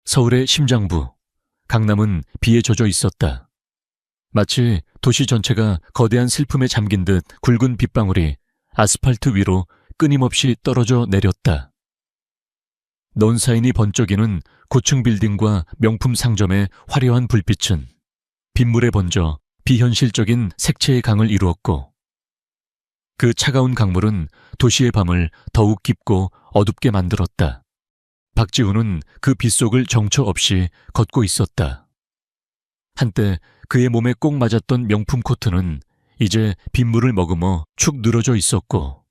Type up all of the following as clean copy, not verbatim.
서울의 심장부, 강남은 비에 젖어 있었다. 마치 도시 전체가 거대한 슬픔에 잠긴 듯 굵은 빗방울이 아스팔트 위로 끊임없이 떨어져 내렸다. 넌사인이 번쩍이는 고층 빌딩과 명품 상점의 화려한 불빛은 빗물에 번져 비현실적인 색채의 강을 이루었고, 그 차가운 강물은 도시의 밤을 더욱 깊고 어둡게 만들었다. 박지훈은 그 빗속을 정처 없이 걷고 있었다. 한때 그의 몸에 꼭 맞았던 명품 코트는 이제 빗물을 머금어 축 늘어져 있었고,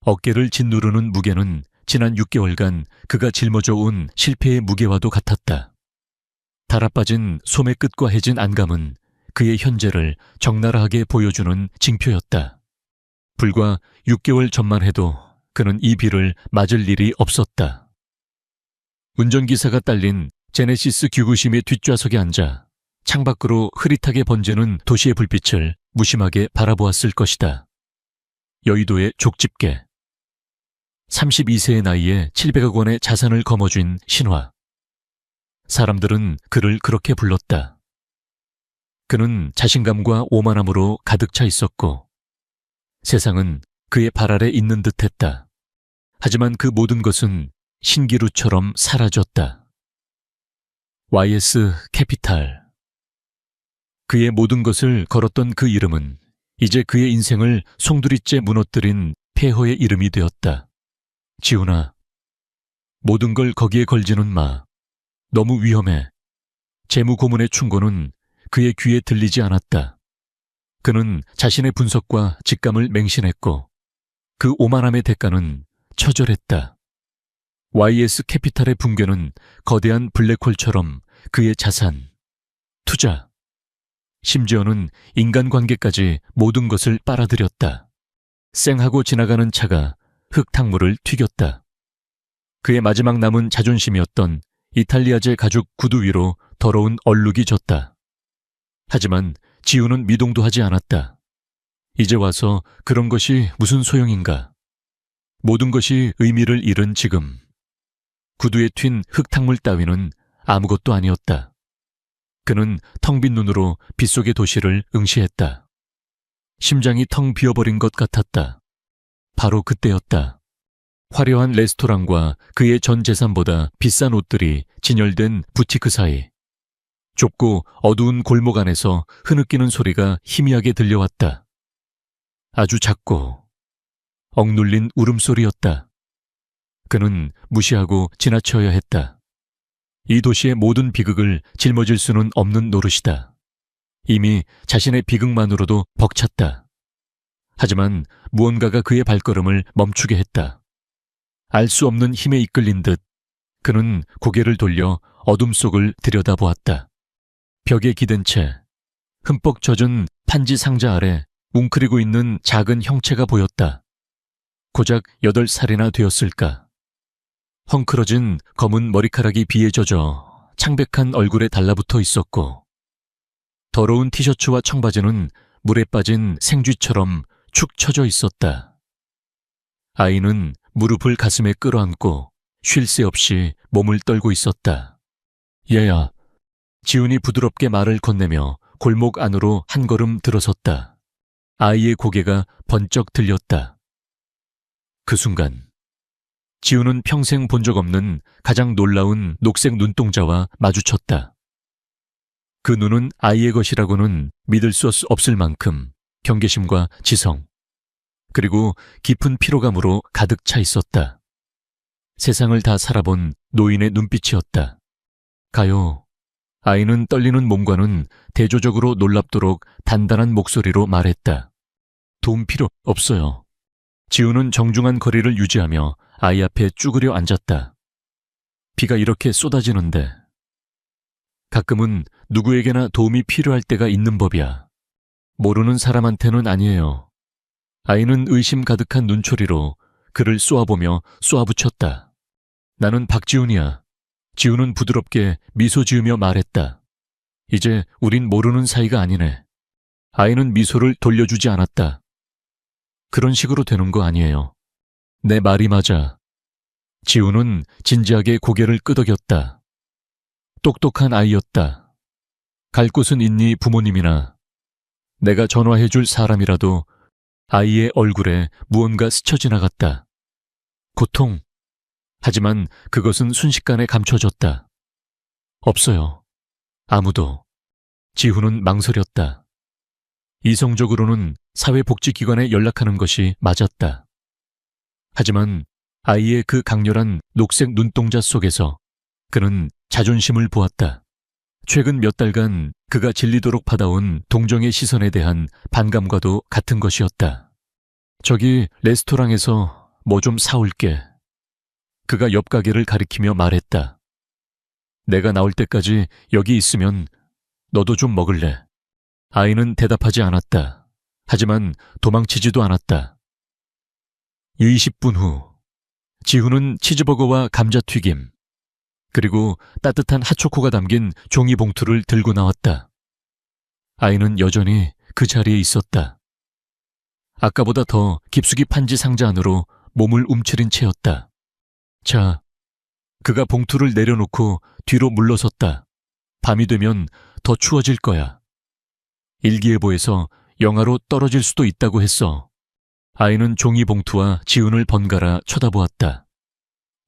어깨를 짓누르는 무게는 지난 6개월간 그가 짊어져 온 실패의 무게와도 같았다. 달아빠진 소매 끝과 해진 안감은 그의 현재를 적나라하게 보여주는 징표였다. 불과 6개월 전만 해도 그는 이 비를 맞을 일이 없었다. 운전기사가 딸린 제네시스 규구심의 뒷좌석에 앉아 창밖으로 흐릿하게 번지는 도시의 불빛을 무심하게 바라보았을 것이다. 여의도의 족집게. 32세의 나이에 700억 원의 자산을 거머쥔 신화. 사람들은 그를 그렇게 불렀다. 그는 자신감과 오만함으로 가득 차 있었고, 세상은 그의 발 아래 있는 듯했다. 하지만 그 모든 것은 신기루처럼 사라졌다. YS 캐피탈. 그의 모든 것을 걸었던 그 이름은 이제 그의 인생을 송두리째 무너뜨린 폐허의 이름이 되었다. 지훈아, 모든 걸 거기에 걸지는 마. 너무 위험해. 재무 고문의 충고는 그의 귀에 들리지 않았다. 그는 자신의 분석과 직감을 맹신했고, 그 오만함의 대가는 처절했다. YS 캐피탈의 붕괴는 거대한 블랙홀처럼 그의 자산, 투자, 심지어는 인간관계까지 모든 것을 빨아들였다. 쌩하고 지나가는 차가 흙탕물을 튀겼다. 그의 마지막 남은 자존심이었던 이탈리아제 가죽 구두 위로 더러운 얼룩이 졌다. 하지만 지우는 미동도 하지 않았다. 이제 와서 그런 것이 무슨 소용인가. 모든 것이 의미를 잃은 지금, 구두에 튄 흙탕물 따위는 아무것도 아니었다. 그는 텅 빈 눈으로 빗속의 도시를 응시했다. 심장이 텅 비어버린 것 같았다. 바로 그때였다. 화려한 레스토랑과 그의 전 재산보다 비싼 옷들이 진열된 부티크 사이, 좁고 어두운 골목 안에서 흐느끼는 소리가 희미하게 들려왔다. 아주 작고 억눌린 울음소리였다. 그는 무시하고 지나쳐야 했다. 이 도시의 모든 비극을 짊어질 수는 없는 노릇이다. 이미 자신의 비극만으로도 벅찼다. 하지만 무언가가 그의 발걸음을 멈추게 했다. 알 수 없는 힘에 이끌린 듯 그는 고개를 돌려 어둠 속을 들여다보았다. 벽에 기댄 채 흠뻑 젖은 판지 상자 아래 웅크리고 있는 작은 형체가 보였다. 고작 8살이나 되었을까. 헝클어진 검은 머리카락이 비에 젖어 창백한 얼굴에 달라붙어 있었고, 더러운 티셔츠와 청바지는 물에 빠진 생쥐처럼 축 처져 있었다. 아이는 무릎을 가슴에 끌어안고 쉴 새 없이 몸을 떨고 있었다. 얘야. 지훈이 부드럽게 말을 건네며 골목 안으로 한 걸음 들어섰다. 아이의 고개가 번쩍 들렸다. 그 순간 지훈은 평생 본 적 없는 가장 놀라운 녹색 눈동자와 마주쳤다. 그 눈은 아이의 것이라고는 믿을 수 없을 만큼 경계심과 지성, 그리고 깊은 피로감으로 가득 차 있었다. 세상을 다 살아본 노인의 눈빛이었다. 가요. 아이는 떨리는 몸과는 대조적으로 놀랍도록 단단한 목소리로 말했다. 도움 필요 없어요. 지훈은 정중한 거리를 유지하며 아이 앞에 쭈그려 앉았다. 비가 이렇게 쏟아지는데. 가끔은 누구에게나 도움이 필요할 때가 있는 법이야. 모르는 사람한테는 아니에요. 아이는 의심 가득한 눈초리로 그를 쏘아보며 쏘아붙였다. 나는 박지훈이야. 지훈은 부드럽게 미소 지으며 말했다. 이제 우린 모르는 사이가 아니네. 아이는 미소를 돌려주지 않았다. 그런 식으로 되는 거 아니에요. 내 말이 맞아. 지훈은 진지하게 고개를 끄덕였다. 똑똑한 아이였다. 갈 곳은 있니 부모님이나 내가 전화해줄 사람이라도 아이의 얼굴에 무언가 스쳐 지나갔다. 고통. 하지만 그것은 순식간에 감춰졌다. 없어요. 아무도. 지훈은 망설였다. 이성적으로는 사회복지기관에 연락하는 것이 맞았다. 하지만 아이의 그 강렬한 녹색 눈동자 속에서 그는 자존심을 보았다. 최근 몇 달간 그가 질리도록 받아온 동정의 시선에 대한 반감과도 같은 것이었다. 저기 레스토랑에서 뭐 좀 사올게. 그가 옆 가게를 가리키며 말했다. 내가 나올 때까지 여기 있으면 너도 좀 먹을래. 아이는 대답하지 않았다. 하지만 도망치지도 않았다. 20분 후 지훈은 치즈버거와 감자튀김 그리고 따뜻한 핫초코가 담긴 종이 봉투를 들고 나왔다. 아이는 여전히 그 자리에 있었다. 아까보다 더 깊숙이 판지 상자 안으로 몸을 움츠린 채였다. 자, 그가 봉투를 내려놓고 뒤로 물러섰다. 밤이 되면 더 추워질 거야. 일기예보에서 영하로 떨어질 수도 있다고 했어. 아이는 종이 봉투와 지훈을 번갈아 쳐다보았다.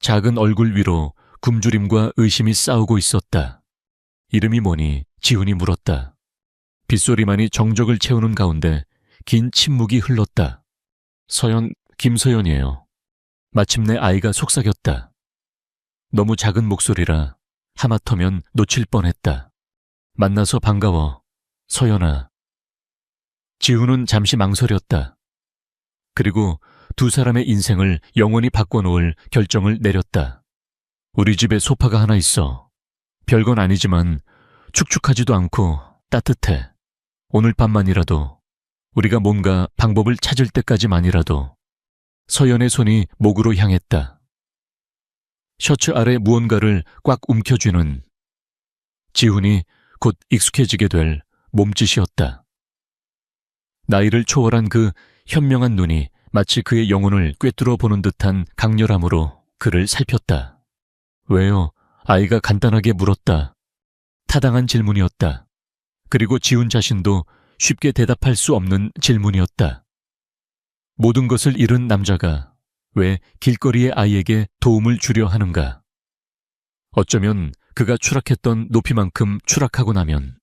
작은 얼굴 위로 굶주림과 의심이 싸우고 있었다. 이름이 뭐니? 지훈이 물었다. 빗소리만이 정적을 채우는 가운데 긴 침묵이 흘렀다. 서연, 김서연이에요. 마침내 아이가 속삭였다. 너무 작은 목소리라 하마터면 놓칠 뻔했다. 만나서 반가워, 서연아. 지훈은 잠시 망설였다. 그리고 두 사람의 인생을 영원히 바꿔놓을 결정을 내렸다. 우리 집에 소파가 하나 있어. 별건 아니지만 축축하지도 않고 따뜻해. 오늘 밤만이라도 우리가 뭔가 방법을 찾을 때까지만이라도. 서연의 손이 목으로 향했다. 셔츠 아래 무언가를 꽉 움켜쥐는 지훈이 곧 익숙해지게 될 몸짓이었다. 나이를 초월한 그 현명한 눈이 마치 그의 영혼을 꿰뚫어 보는 듯한 강렬함으로 그를 살폈다. 왜요? 아이가 간단하게 물었다. 타당한 질문이었다. 그리고 지훈 자신도 쉽게 대답할 수 없는 질문이었다. 모든 것을 잃은 남자가 왜 길거리의 아이에게 도움을 주려 하는가? 어쩌면 그가 추락했던 높이만큼 추락하고 나면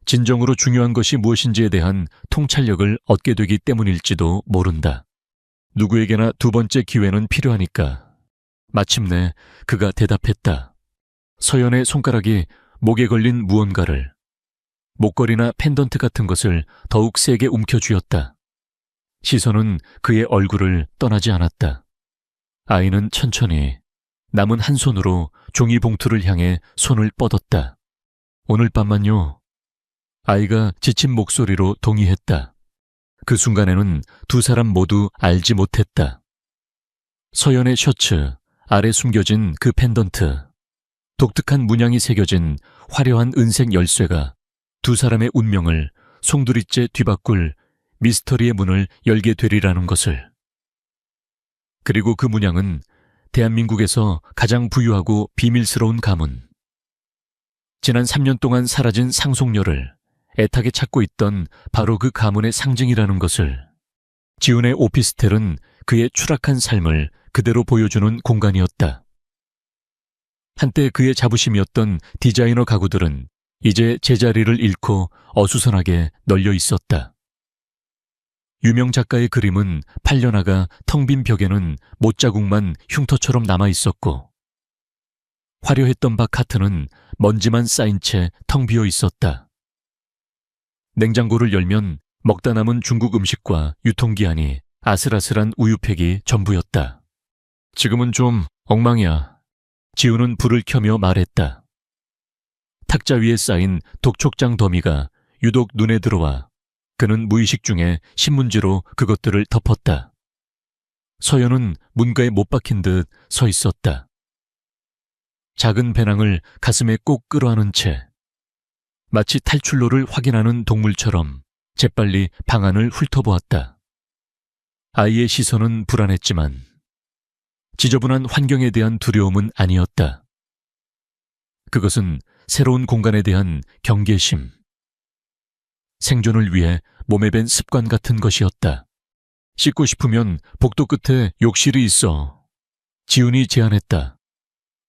진정으로 중요한 것이 무엇인지에 대한 통찰력을 얻게 되기 때문일지도 모른다. 누구에게나 두 번째 기회는 필요하니까. 마침내 그가 대답했다. 서연의 손가락이 목에 걸린 무언가를, 목걸이나 펜던트 같은 것을 더욱 세게 움켜쥐었다. 시선은 그의 얼굴을 떠나지 않았다. 아이는 천천히 남은 한 손으로 종이 봉투를 향해 손을 뻗었다. 오늘 밤만요. 아이가 지친 목소리로 동의했다. 그 순간에는 두 사람 모두 알지 못했다. 서연의 셔츠 아래 숨겨진 그 펜던트, 독특한 문양이 새겨진 화려한 은색 열쇠가 두 사람의 운명을 송두리째 뒤바꿀 미스터리의 문을 열게 되리라는 것을. 그리고 그 문양은 대한민국에서 가장 부유하고 비밀스러운 가문. 지난 3년 동안 사라진 상속녀를 애타게 찾고 있던 바로 그 가문의 상징이라는 것을. 지훈의 오피스텔은 그의 추락한 삶을 그대로 보여주는 공간이었다. 한때 그의 자부심이었던 디자이너 가구들은 이제 제자리를 잃고 어수선하게 널려 있었다. 유명 작가의 그림은 팔려나가 텅 빈 벽에는 못자국만 흉터처럼 남아 있었고, 화려했던 바 카트는 먼지만 쌓인 채 텅 비어 있었다. 냉장고를 열면 먹다 남은 중국 음식과 유통기한이 아슬아슬한 우유팩이 전부였다. 지금은 좀 엉망이야. 지훈은 불을 켜며 말했다. 탁자 위에 쌓인 독촉장 더미가 유독 눈에 들어와 그는 무의식 중에 신문지로 그것들을 덮었다. 서연은 문가에 못 박힌 듯 서 있었다. 작은 배낭을 가슴에 꼭 끌어안은 채 마치 탈출로를 확인하는 동물처럼 재빨리 방 안을 훑어보았다. 아이의 시선은 불안했지만 지저분한 환경에 대한 두려움은 아니었다. 그것은 새로운 공간에 대한 경계심. 생존을 위해 몸에 밴 습관 같은 것이었다. 씻고 싶으면 복도 끝에 욕실이 있어. 지훈이 제안했다.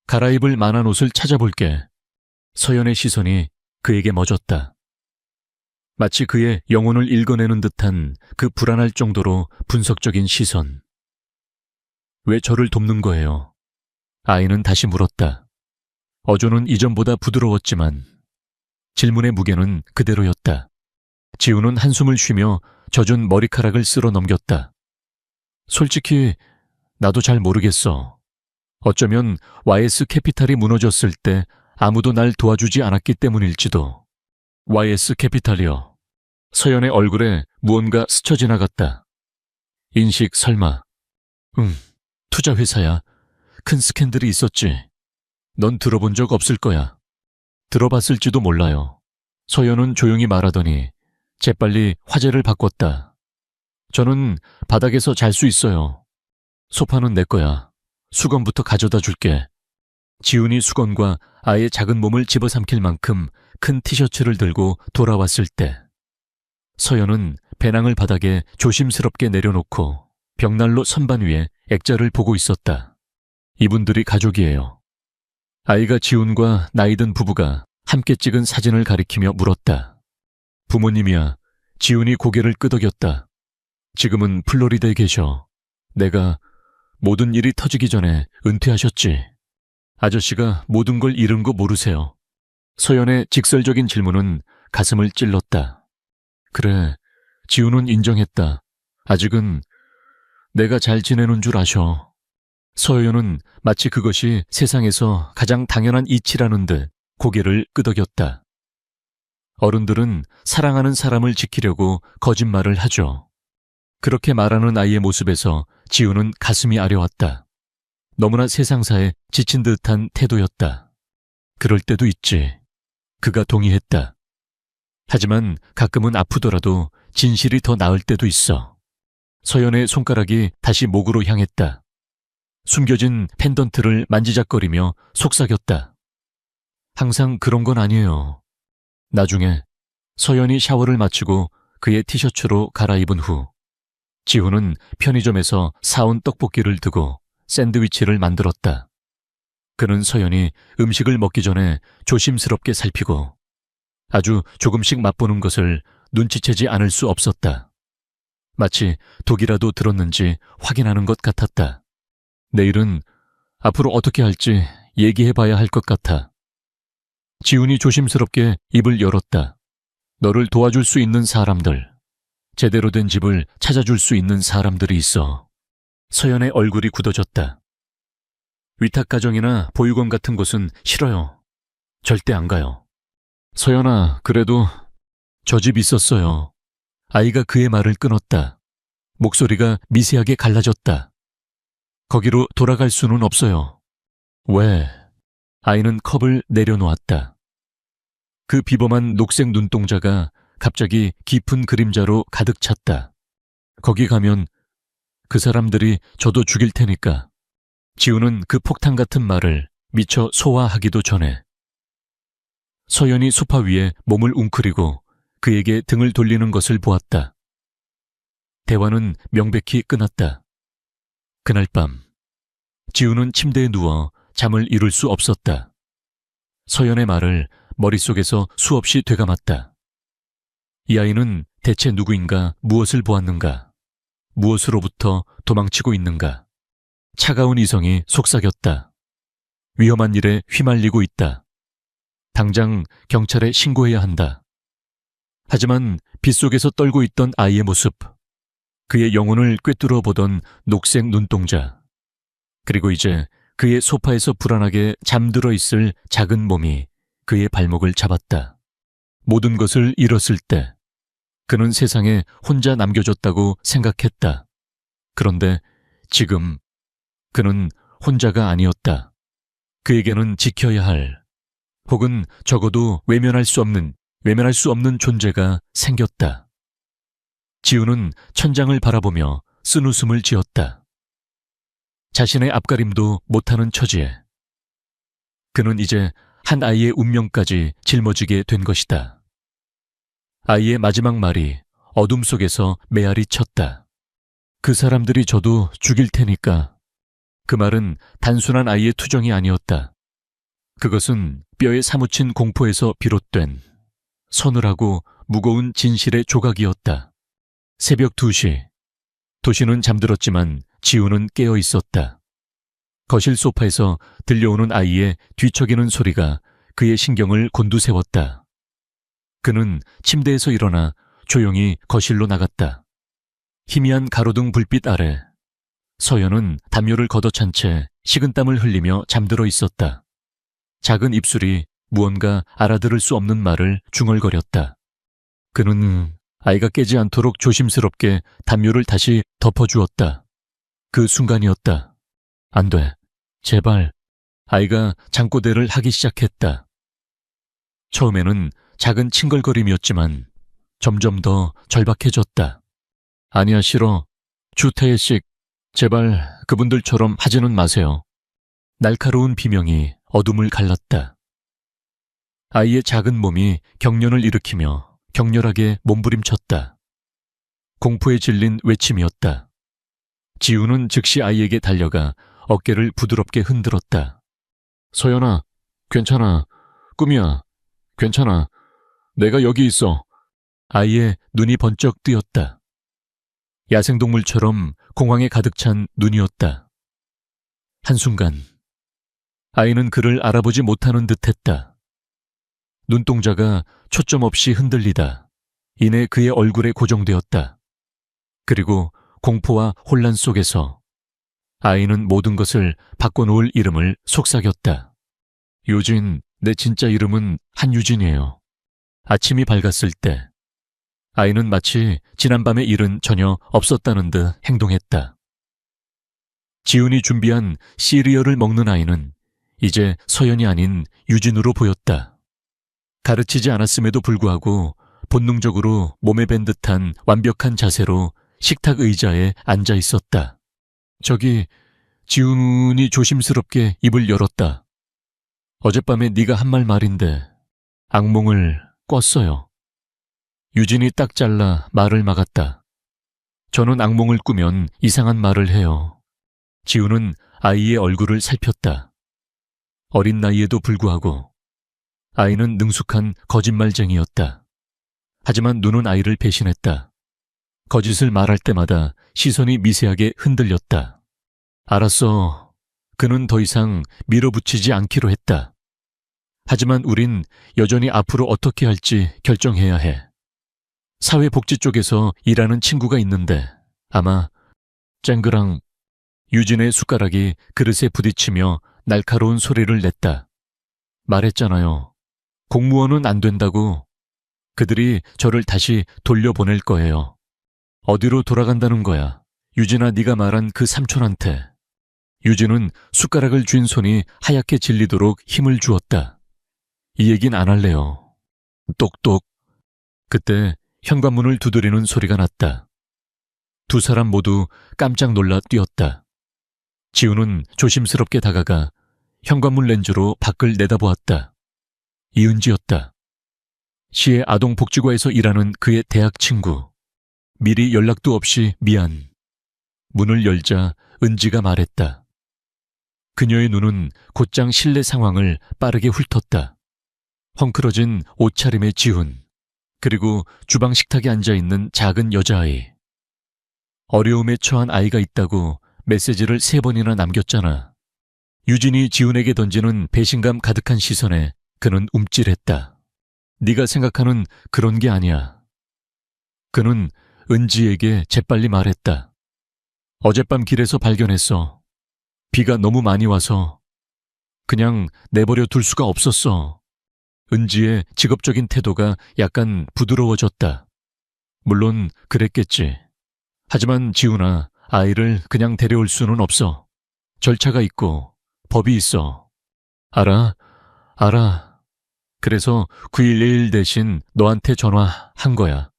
갈아입을 만한 옷을 찾아볼게. 서연의 시선이 그에게 멎었다. 마치 그의 영혼을 읽어내는 듯한 그 불안할 정도로 분석적인 시선. 왜 저를 돕는 거예요? 아이는 다시 물었다. 어조는 이전보다 부드러웠지만 질문의 무게는 그대로였다. 지훈은 한숨을 쉬며 젖은 머리카락을 쓸어 넘겼다. 솔직히 나도 잘 모르겠어. 어쩌면 YS 캐피탈이 무너졌을 때 아무도 날 도와주지 않았기 때문일지도. YS 캐피탈이요. 서연의 얼굴에 무언가 스쳐 지나갔다. 인식 설마. 투자회사야. 큰 스캔들이 있었지. 넌 들어본 적 없을 거야. 들어봤을지도 몰라요. 서연은 조용히 말하더니 재빨리 화제를 바꿨다. 저는 바닥에서 잘 수 있어요. 소파는 내 거야. 수건부터 가져다 줄게. 지훈이 수건과 아이의 작은 몸을 집어삼킬 만큼 큰 티셔츠를 들고 돌아왔을 때 서연은 배낭을 바닥에 조심스럽게 내려놓고 벽난로 선반 위에 액자를 보고 있었다. 이분들이 가족이에요. 아이가 지훈과 나이든 부부가 함께 찍은 사진을 가리키며 물었다. 부모님이야. 지훈이 고개를 끄덕였다. 지금은 플로리다에 계셔. 내가 모든 일이 터지기 전에 은퇴하셨지. 아저씨가 모든 걸 잃은 거 모르세요. 서연의 직설적인 질문은 가슴을 찔렀다. 그래, 지훈은 인정했다. 아직은 내가 잘 지내는 줄 아셔. 서연은 마치 그것이 세상에서 가장 당연한 이치라는 듯 고개를 끄덕였다. 어른들은 사랑하는 사람을 지키려고 거짓말을 하죠. 그렇게 말하는 아이의 모습에서 지훈은 가슴이 아려왔다. 너무나 세상사에 지친 듯한 태도였다. 그럴 때도 있지. 그가 동의했다. 하지만 가끔은 아프더라도 진실이 더 나을 때도 있어. 서연의 손가락이 다시 목으로 향했다. 숨겨진 펜던트를 만지작거리며 속삭였다. 항상 그런 건 아니에요. 나중에 서연이 샤워를 마치고 그의 티셔츠로 갈아입은 후 지훈은 편의점에서 사온 떡볶이를 두고 샌드위치를 만들었다. 그는 서연이 음식을 먹기 전에 조심스럽게 살피고 아주 조금씩 맛보는 것을 눈치채지 않을 수 없었다. 마치 독이라도 들었는지 확인하는 것 같았다. 내일은 앞으로 어떻게 할지 얘기해봐야 할 것 같아. 지훈이 조심스럽게 입을 열었다. 너를 도와줄 수 있는 사람들, 제대로 된 집을 찾아줄 수 있는 사람들이 있어. 서연의 얼굴이 굳어졌다. 위탁가정이나 보육원 같은 곳은 싫어요. 절대 안 가요. 서연아, 그래도 저 집 있었어요. 아이가 그의 말을 끊었다. 목소리가 미세하게 갈라졌다. 거기로 돌아갈 수는 없어요. 왜? 아이는 컵을 내려놓았다. 그 비범한 녹색 눈동자가 갑자기 깊은 그림자로 가득 찼다. 거기 가면 그 사람들이 저도 죽일 테니까. 지훈은 그 폭탄 같은 말을 미처 소화하기도 전에 서연이 소파 위에 몸을 웅크리고 그에게 등을 돌리는 것을 보았다. 대화는 명백히 끊었다. 그날 밤 지훈은 침대에 누워 잠을 이룰 수 없었다. 서연의 말을 머릿속에서 수없이 되감았다. 이 아이는 대체 누구인가, 무엇을 보았는가, 무엇으로부터 도망치고 있는가. 차가운 이성이 속삭였다. 위험한 일에 휘말리고 있다. 당장 경찰에 신고해야 한다. 하지만 빗속에서 떨고 있던 아이의 모습, 그의 영혼을 꿰뚫어 보던 녹색 눈동자, 그리고 이제 그의 소파에서 불안하게 잠들어 있을 작은 몸이 그의 발목을 잡았다. 모든 것을 잃었을 때 그는 세상에 혼자 남겨졌다고 생각했다. 그런데 지금 그는 혼자가 아니었다. 그에게는 지켜야 할, 혹은 적어도 외면할 수 없는 존재가 생겼다. 지훈은 천장을 바라보며 쓴웃음을 지었다. 자신의 앞가림도 못하는 처지에 그는 이제 한 아이의 운명까지 짊어지게 된 것이다. 아이의 마지막 말이 어둠 속에서 메아리 쳤다. 그 사람들이 저도 죽일 테니까. 그 말은 단순한 아이의 투정이 아니었다. 그것은 뼈에 사무친 공포에서 비롯된 서늘하고 무거운 진실의 조각이었다. 새벽 2시. 도시는 잠들었지만 지우는 깨어 있었다. 거실 소파에서 들려오는 아이의 뒤척이는 소리가 그의 신경을 곤두세웠다. 그는 침대에서 일어나 조용히 거실로 나갔다. 희미한 가로등 불빛 아래 서연은 담요를 걷어찬 채 식은땀을 흘리며 잠들어 있었다. 작은 입술이 무언가 알아들을 수 없는 말을 중얼거렸다. 그는 아이가 깨지 않도록 조심스럽게 담요를 다시 덮어주었다. 그 순간이었다. 안 돼. 제발. 아이가 잠꼬대를 하기 시작했다. 처음에는 작은 칭걸거림이었지만 점점 더 절박해졌다. 아니야, 싫어. 주태혜식, 제발 그분들처럼 하지는 마세요. 날카로운 비명이 어둠을 갈랐다. 아이의 작은 몸이 경련을 일으키며 격렬하게 몸부림쳤다. 공포에 질린 외침이었다. 지우는 즉시 아이에게 달려가 어깨를 부드럽게 흔들었다. 서연아, 괜찮아. 꿈이야. 괜찮아. 내가 여기 있어. 아이의 눈이 번쩍 뜨였다. 야생동물처럼 공황에 가득 찬 눈이었다. 한순간 아이는 그를 알아보지 못하는 듯했다. 눈동자가 초점 없이 흔들리다 이내 그의 얼굴에 고정되었다. 그리고 공포와 혼란 속에서 아이는 모든 것을 바꿔놓을 이름을 속삭였다. 요진, 내 진짜 이름은 한유진이에요. 아침이 밝았을 때 아이는 마치 지난밤의 일은 전혀 없었다는 듯 행동했다. 지훈이 준비한 시리얼을 먹는 아이는 이제 서연이 아닌 유진으로 보였다. 가르치지 않았음에도 불구하고 본능적으로 몸에 밴 듯한 완벽한 자세로 식탁 의자에 앉아 있었다. 저기, 지훈이 조심스럽게 입을 열었다. 어젯밤에 네가 한 말인데 악몽을 꿨어요. 유진이 딱 잘라 말을 막았다. 저는 악몽을 꾸면 이상한 말을 해요. 지훈은 아이의 얼굴을 살폈다. 어린 나이에도 불구하고 아이는 능숙한 거짓말쟁이였다. 하지만 눈은 아이를 배신했다. 거짓을 말할 때마다 시선이 미세하게 흔들렸다. 알았어. 그는 더 이상 밀어붙이지 않기로 했다. 하지만 우린 여전히 앞으로 어떻게 할지 결정해야 해. 사회복지 쪽에서 일하는 친구가 있는데 아마 쨍그랑. 유진의 숟가락이 그릇에 부딪히며 날카로운 소리를 냈다. 말했잖아요. 공무원은 안 된다고. 그들이 저를 다시 돌려보낼 거예요. 어디로 돌아간다는 거야? 유진아, 네가 말한 그 삼촌한테. 유진은 숟가락을 쥔 손이 하얗게 질리도록 힘을 주었다. 이 얘긴 안 할래요. 똑똑. 그때 현관문을 두드리는 소리가 났다. 두 사람 모두 깜짝 놀라 뛰었다. 지우는 조심스럽게 다가가 현관문 렌즈로 밖을 내다보았다. 이은지였다. 시의 아동복지과에서 일하는 그의 대학 친구. 미리 연락도 없이 미안. 문을 열자 은지가 말했다. 그녀의 눈은 곧장 실내 상황을 빠르게 훑었다. 헝클어진 옷차림의 지훈, 그리고 주방 식탁에 앉아있는 작은 여자아이. 어려움에 처한 아이가 있다고 메시지를 3번이나 남겼잖아. 유진이 지훈에게 던지는 배신감 가득한 시선에 그는 움찔했다. 네가 생각하는 그런 게 아니야. 그는 은지에게 재빨리 말했다. 어젯밤 길에서 발견했어. 비가 너무 많이 와서 그냥 내버려 둘 수가 없었어. 은지의 직업적인 태도가 약간 부드러워졌다. 물론 그랬겠지. 하지만 지훈아, 아이를 그냥 데려올 수는 없어. 절차가 있고 법이 있어. 알아. 그래서 911 대신 너한테 전화한 거야.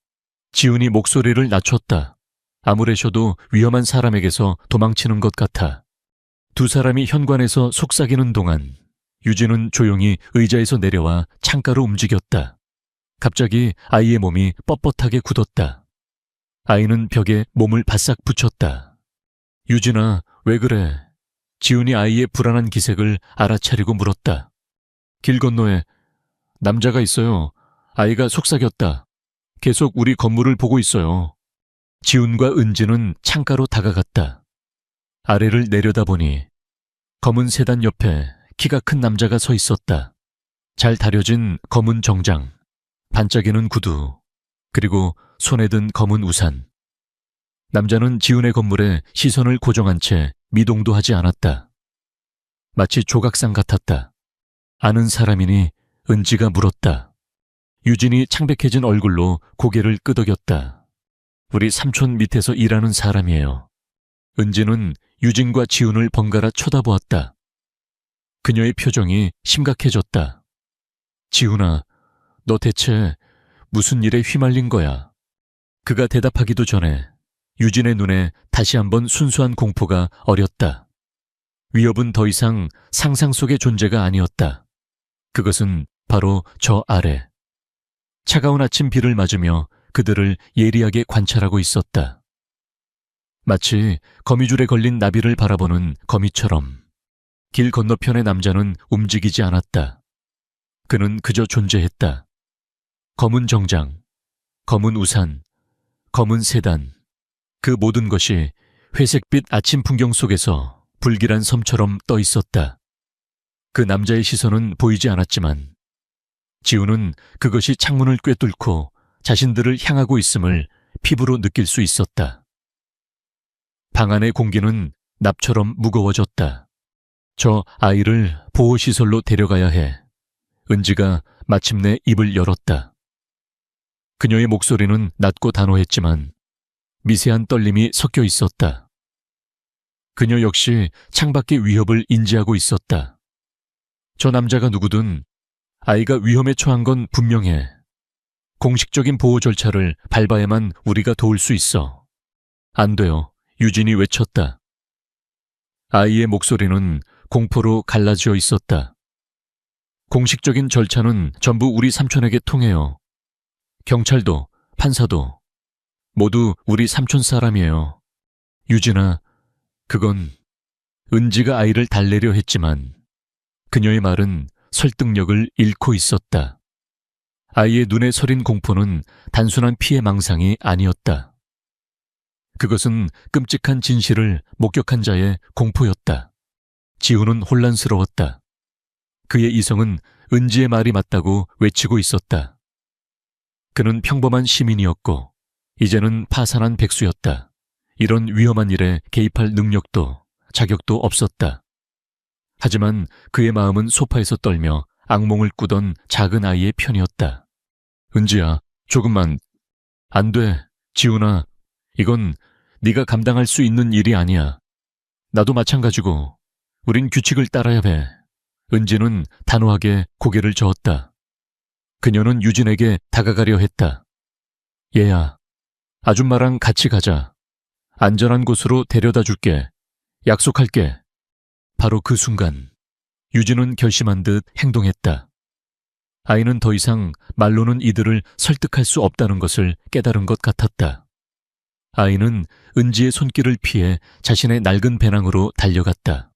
지훈이 목소리를 낮췄다. 아무래셔도 위험한 사람에게서 도망치는 것 같아. 두 사람이 현관에서 속삭이는 동안 유진은 조용히 의자에서 내려와 창가로 움직였다. 갑자기 아이의 몸이 뻣뻣하게 굳었다. 아이는 벽에 몸을 바싹 붙였다. 유진아, 왜 그래? 지훈이 아이의 불안한 기색을 알아차리고 물었다. 길 건너에 남자가 있어요. 아이가 속삭였다. 계속 우리 건물을 보고 있어요. 지훈과 은지는 창가로 다가갔다. 아래를 내려다보니 검은 세단 옆에 키가 큰 남자가 서 있었다. 잘 다려진 검은 정장, 반짝이는 구두, 그리고 손에 든 검은 우산. 남자는 지훈의 건물에 시선을 고정한 채 미동도 하지 않았다. 마치 조각상 같았다. 아는 사람이니 은지가 물었다. 유진이 창백해진 얼굴로 고개를 끄덕였다. 우리 삼촌 밑에서 일하는 사람이에요. 은지는 유진과 지훈을 번갈아 쳐다보았다. 그녀의 표정이 심각해졌다. 지훈아, 너 대체 무슨 일에 휘말린 거야? 그가 대답하기도 전에 유진의 눈에 다시 한번 순수한 공포가 어렸다. 위협은 더 이상 상상 속의 존재가 아니었다. 그것은 바로 저 아래. 차가운 아침 비를 맞으며 그들을 예리하게 관찰하고 있었다. 마치 거미줄에 걸린 나비를 바라보는 거미처럼 길 건너편의 남자는 움직이지 않았다. 그는 그저 존재했다. 검은 정장, 검은 우산, 검은 세단, 그 모든 것이 회색빛 아침 풍경 속에서 불길한 섬처럼 떠 있었다. 그 남자의 시선은 보이지 않았지만 지훈은 그것이 창문을 꿰뚫고 자신들을 향하고 있음을 피부로 느낄 수 있었다. 방 안의 공기는 납처럼 무거워졌다. 저 아이를 보호시설로 데려가야 해. 은지가 마침내 입을 열었다. 그녀의 목소리는 낮고 단호했지만 미세한 떨림이 섞여 있었다. 그녀 역시 창밖의 위협을 인지하고 있었다. 저 남자가 누구든 아이가 위험에 처한 건 분명해. 공식적인 보호 절차를 밟아야만 우리가 도울 수 있어. 안 돼요. 유진이 외쳤다. 아이의 목소리는 공포로 갈라지어 있었다. 공식적인 절차는 전부 우리 삼촌에게 통해요. 경찰도, 판사도 모두 우리 삼촌 사람이에요. 유진아, 그건 은지가 아이를 달래려 했지만 그녀의 말은 설득력을 잃고 있었다. 아이의 눈에 서린 공포는 단순한 피해 망상이 아니었다. 그것은 끔찍한 진실을 목격한 자의 공포였다. 지훈은 혼란스러웠다. 그의 이성은 은지의 말이 맞다고 외치고 있었다. 그는 평범한 시민이었고 이제는 파산한 백수였다. 이런 위험한 일에 개입할 능력도 자격도 없었다. 하지만 그의 마음은 소파에서 떨며 악몽을 꾸던 작은 아이의 편이었다. 은지야, 조금만. 안 돼, 지훈아. 이건 네가 감당할 수 있는 일이 아니야. 나도 마찬가지고. 우린 규칙을 따라야 해. 은지는 단호하게 고개를 저었다. 그녀는 유진에게 다가가려 했다. 얘야, 아줌마랑 같이 가자. 안전한 곳으로 데려다 줄게. 약속할게. 바로 그 순간 유진은 결심한 듯 행동했다. 아이는 더 이상 말로는 이들을 설득할 수 없다는 것을 깨달은 것 같았다. 아이는 은지의 손길을 피해 자신의 낡은 배낭으로 달려갔다.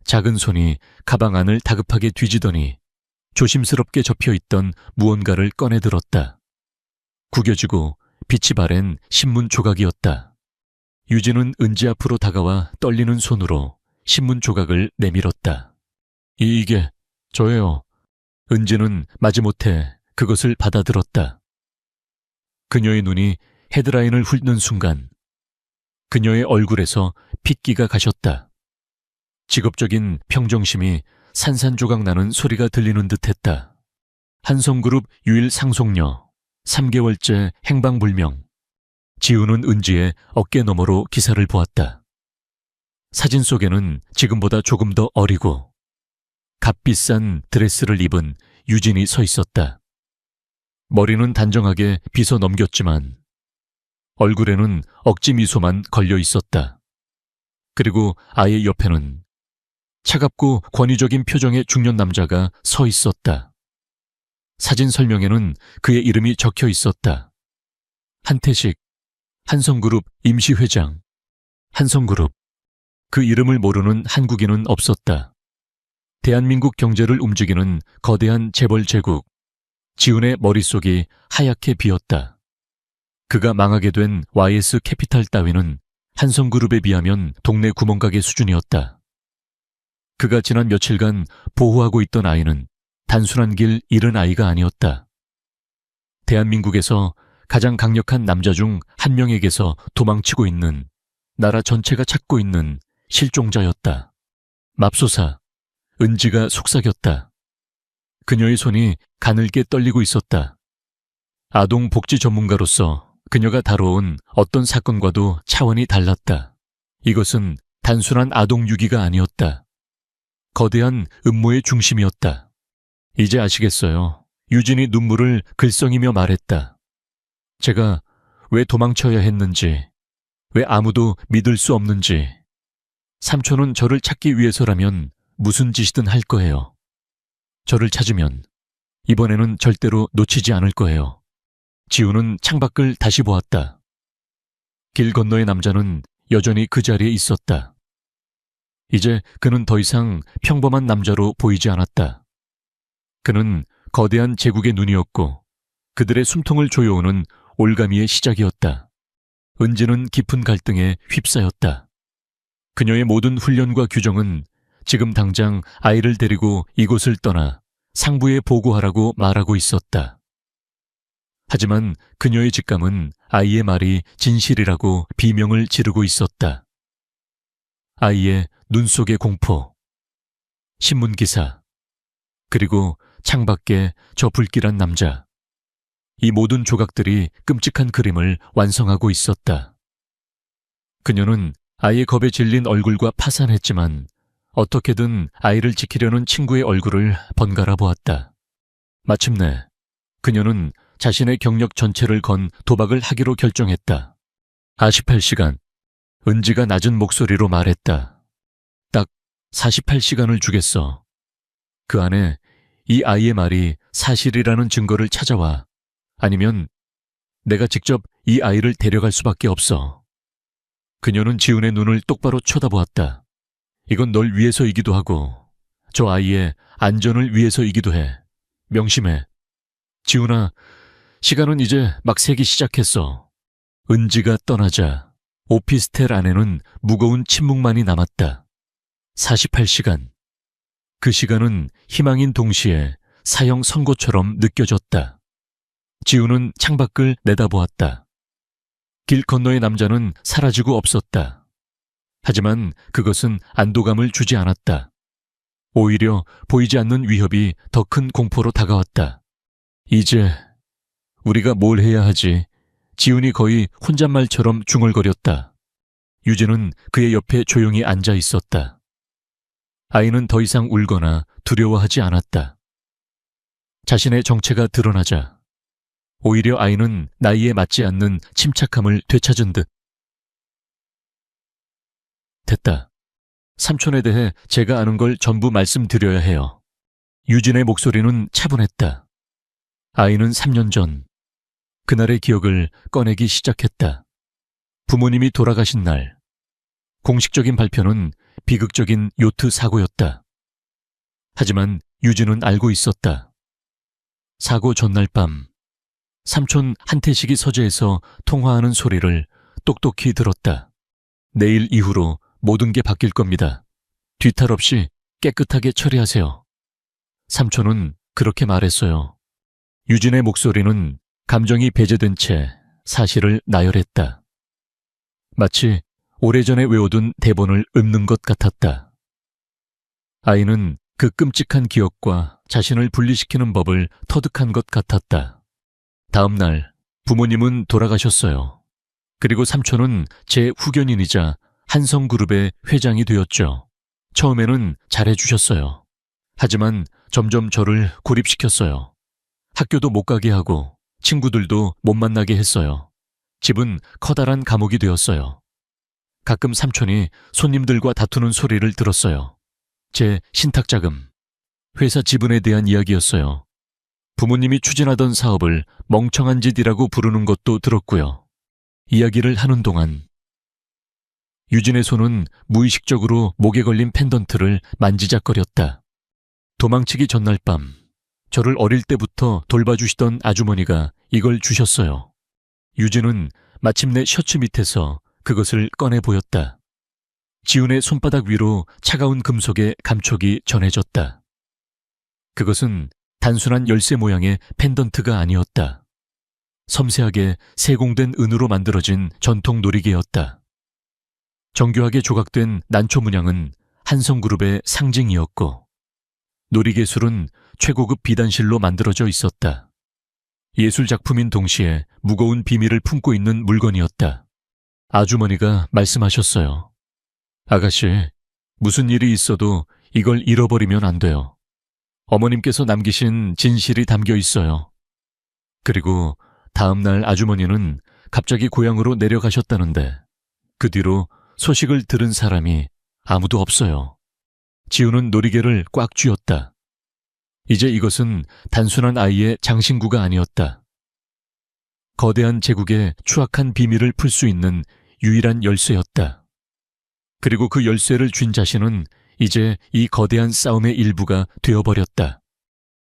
작은 손이 가방 안을 다급하게 뒤지더니 조심스럽게 접혀있던 무언가를 꺼내들었다. 구겨지고 빛이 바랜 신문 조각이었다. 유진은 은지 앞으로 다가와 떨리는 손으로 신문 조각을 내밀었다. 이게 저예요. 은지는 마지못해 그것을 받아들었다. 그녀의 눈이 헤드라인을 훑는 순간 그녀의 얼굴에서 핏기가 가셨다. 직업적인 평정심이 산산조각 나는 소리가 들리는 듯했다. 한성그룹 유일 상속녀, 3개월째 행방불명. 지훈은 은지의 어깨 너머로 기사를 보았다. 사진 속에는 지금보다 조금 더 어리고 값비싼 드레스를 입은 유진이 서 있었다. 머리는 단정하게 빗어 넘겼지만 얼굴에는 억지 미소만 걸려 있었다. 그리고 아이의 옆에는 차갑고 권위적인 표정의 중년 남자가 서 있었다. 사진 설명에는 그의 이름이 적혀 있었다. 한태식, 한성그룹 임시회장. 한성그룹. 그 이름을 모르는 한국인은 없었다. 대한민국 경제를 움직이는 거대한 재벌 제국. 지훈의 머릿속이 하얗게 비었다. 그가 망하게 된 YS 캐피탈 따위는 한성그룹에 비하면 동네 구멍가게 수준이었다. 그가 지난 며칠간 보호하고 있던 아이는 단순한 길 잃은 아이가 아니었다. 대한민국에서 가장 강력한 남자 중 한 명에게서 도망치고 있는, 나라 전체가 찾고 있는 실종자였다. 맙소사, 은지가 속삭였다. 그녀의 손이 가늘게 떨리고 있었다. 아동 복지 전문가로서 그녀가 다뤄온 어떤 사건과도 차원이 달랐다. 이것은 단순한 아동 유기가 아니었다. 거대한 음모의 중심이었다. 이제 아시겠어요. 유진이 눈물을 글썽이며 말했다. 제가 왜 도망쳐야 했는지, 왜 아무도 믿을 수 없는지. 삼촌은 저를 찾기 위해서라면 무슨 짓이든 할 거예요. 저를 찾으면 이번에는 절대로 놓치지 않을 거예요. 지우는 창밖을 다시 보았다. 길 건너의 남자는 여전히 그 자리에 있었다. 이제 그는 더 이상 평범한 남자로 보이지 않았다. 그는 거대한 제국의 눈이었고 그들의 숨통을 조여오는 올가미의 시작이었다. 은지는 깊은 갈등에 휩싸였다. 그녀의 모든 훈련과 규정은 지금 당장 아이를 데리고 이곳을 떠나 상부에 보고하라고 말하고 있었다. 하지만 그녀의 직감은 아이의 말이 진실이라고 비명을 지르고 있었다. 아이의 눈 속의 공포, 신문기사, 그리고 창밖에 저 불길한 남자. 이 모든 조각들이 끔찍한 그림을 완성하고 있었다. 그녀는 아이의 겁에 질린 얼굴과 파산했지만 어떻게든 아이를 지키려는 친구의 얼굴을 번갈아 보았다. 마침내 그녀는 자신의 경력 전체를 건 도박을 하기로 결정했다. 48시간. 은지가 낮은 목소리로 말했다. 딱 48시간을 주겠어. 그 안에 이 아이의 말이 사실이라는 증거를 찾아와. 아니면 내가 직접 이 아이를 데려갈 수밖에 없어. 그녀는 지훈의 눈을 똑바로 쳐다보았다. 이건 널 위해서이기도 하고 저 아이의 안전을 위해서이기도 해. 명심해. 지훈아, 시간은 이제 막 새기 시작했어. 은지가 떠나자 오피스텔 안에는 무거운 침묵만이 남았다. 48시간. 그 시간은 희망인 동시에 사형 선고처럼 느껴졌다. 지훈은 창밖을 내다보았다. 길 건너의 남자는 사라지고 없었다. 하지만 그것은 안도감을 주지 않았다. 오히려 보이지 않는 위협이 더 큰 공포로 다가왔다. 이제 우리가 뭘 해야 하지? 지훈이 거의 혼잣말처럼 중얼거렸다. 유진은 그의 옆에 조용히 앉아 있었다. 아이는 더 이상 울거나 두려워하지 않았다. 자신의 정체가 드러나자 오히려 아이는 나이에 맞지 않는 침착함을 되찾은 듯. 됐다. 삼촌에 대해 제가 아는 걸 전부 말씀드려야 해요. 유진의 목소리는 차분했다. 아이는 3년 전 그날의 기억을 꺼내기 시작했다. 부모님이 돌아가신 날, 공식적인 발표는 비극적인 요트 사고였다. 하지만 유진은 알고 있었다. 사고 전날 밤, 삼촌 한태식이 서재에서 통화하는 소리를 똑똑히 들었다. 내일 이후로 모든 게 바뀔 겁니다. 뒤탈 없이 깨끗하게 처리하세요. 삼촌은 그렇게 말했어요. 유진의 목소리는 감정이 배제된 채 사실을 나열했다. 마치 오래전에 외워둔 대본을 읊는 것 같았다. 아이는 그 끔찍한 기억과 자신을 분리시키는 법을 터득한 것 같았다. 다음 날 부모님은 돌아가셨어요. 그리고 삼촌은 제 후견인이자 한성그룹의 회장이 되었죠. 처음에는 잘해주셨어요. 하지만 점점 저를 고립시켰어요. 학교도 못 가게 하고 친구들도 못 만나게 했어요. 집은 커다란 감옥이 되었어요. 가끔 삼촌이 손님들과 다투는 소리를 들었어요. 제 신탁자금, 회사 지분에 대한 이야기였어요. 부모님이 추진하던 사업을 멍청한 짓이라고 부르는 것도 들었고요. 이야기를 하는 동안 유진의 손은 무의식적으로 목에 걸린 펜던트를 만지작거렸다. 도망치기 전날 밤, 저를 어릴 때부터 돌봐주시던 아주머니가 이걸 주셨어요. 유진은 마침내 셔츠 밑에서 그것을 꺼내 보였다. 지훈의 손바닥 위로 차가운 금속의 감촉이 전해졌다. 그것은 단순한 열쇠 모양의 펜던트가 아니었다. 섬세하게 세공된 은으로 만들어진 전통 놀이개였다. 정교하게 조각된 난초 문양은 한성그룹의 상징이었고, 놀이개술은 최고급 비단실로 만들어져 있었다. 예술작품인 동시에 무거운 비밀을 품고 있는 물건이었다. 아주머니가 말씀하셨어요. 아가씨, 무슨 일이 있어도 이걸 잃어버리면 안 돼요. 어머님께서 남기신 진실이 담겨 있어요. 그리고 다음 날 아주머니는 갑자기 고향으로 내려가셨다는데 그 뒤로 소식을 들은 사람이 아무도 없어요. 지우는 놀이개를 꽉 쥐었다. 이제 이것은 단순한 아이의 장신구가 아니었다. 거대한 제국의 추악한 비밀을 풀 수 있는 유일한 열쇠였다. 그리고 그 열쇠를 쥔 자신은 이제 이 거대한 싸움의 일부가 되어버렸다.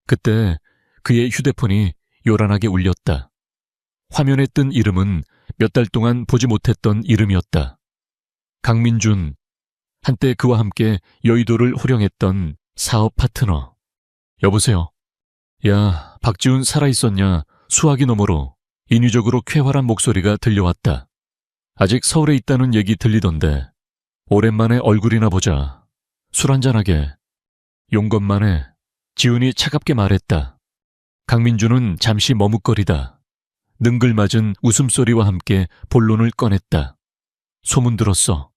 그때 그의 휴대폰이 요란하게 울렸다. 화면에 뜬 이름은 몇 달 동안 보지 못했던 이름이었다. 강민준, 한때 그와 함께 여의도를 호령했던 사업 파트너. 여보세요. 야, 박지훈 살아있었냐? 수화기 너머로 인위적으로 쾌활한 목소리가 들려왔다. 아직 서울에 있다는 얘기 들리던데 오랜만에 얼굴이나 보자. 술 한잔하게. 용건만해. 지훈이 차갑게 말했다. 강민준은 잠시 머뭇거리다 능글맞은 웃음소리와 함께 본론을 꺼냈다. 소문 들었어.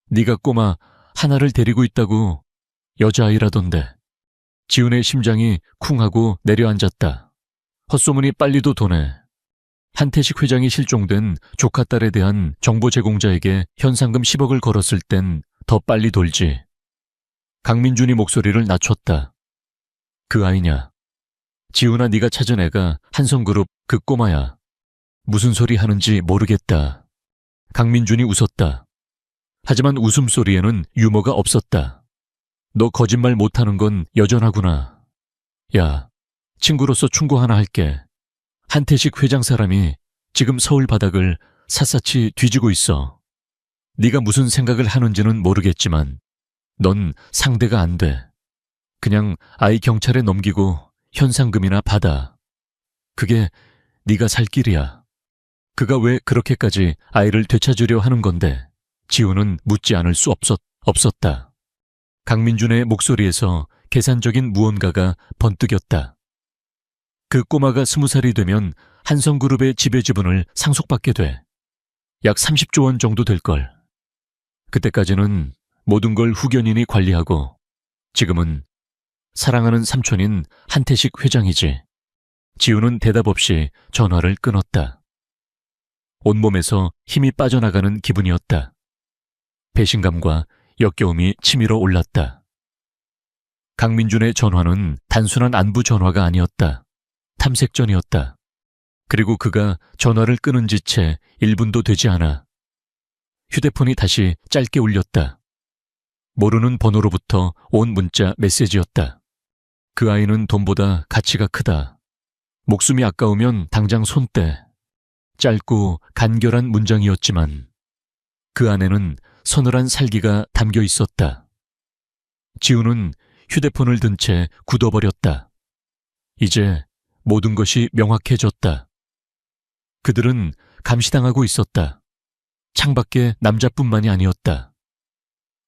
네가 꼬마 하나를 데리고 있다고. 여자아이라던데. 지훈의 심장이 쿵하고 내려앉았다. 헛소문이 빨리도 도네. 한태식 회장이 실종된 조카딸에 대한 정보 제공자에게 현상금 10억을 걸었을 땐 더 빨리 돌지. 강민준이 목소리를 낮췄다. 그 아이냐? 지훈아, 네가 찾은 애가 한성그룹 그 꼬마야. 무슨 소리 하는지 모르겠다. 강민준이 웃었다. 하지만 웃음소리에는 유머가 없었다. 너 거짓말 못하는 건 여전하구나. 야, 친구로서 충고 하나 할게. 한태식 회장 사람이 지금 서울 바닥을 샅샅이 뒤지고 있어. 네가 무슨 생각을 하는지는 모르겠지만 넌 상대가 안 돼. 그냥 아이 경찰에 넘기고 현상금이나 받아. 그게 네가 살 길이야. 그가 왜 그렇게까지 아이를 되찾으려 하는 건데 지훈은 묻지 않을 수 없었다. 강민준의 목소리에서 계산적인 무언가가 번뜩였다. 그 꼬마가 20살이 되면 한성그룹의 지배지분을 상속받게 돼. 약 30조 원 정도 될걸. 그때까지는 모든 걸 후견인이 관리하고 지금은 사랑하는 삼촌인 한태식 회장이지. 지우는 대답 없이 전화를 끊었다. 온몸에서 힘이 빠져나가는 기분이었다. 배신감과 역겨움이 치밀어 올랐다. 강민준의 전화는 단순한 안부 전화가 아니었다. 탐색전이었다. 그리고 그가 전화를 끊은 지 채 1분도 되지 않아 휴대폰이 다시 짧게 울렸다. 모르는 번호로부터 온 문자 메시지였다. 그 아이는 돈보다 가치가 크다. 목숨이 아까우면 당장 손 떼. 짧고 간결한 문장이었지만 그 안에는 서늘한 살기가 담겨 있었다. 지우는 휴대폰을 든 채 굳어버렸다. 이제 모든 것이 명확해졌다. 그들은 감시당하고 있었다. 창밖에 남자뿐만이 아니었다.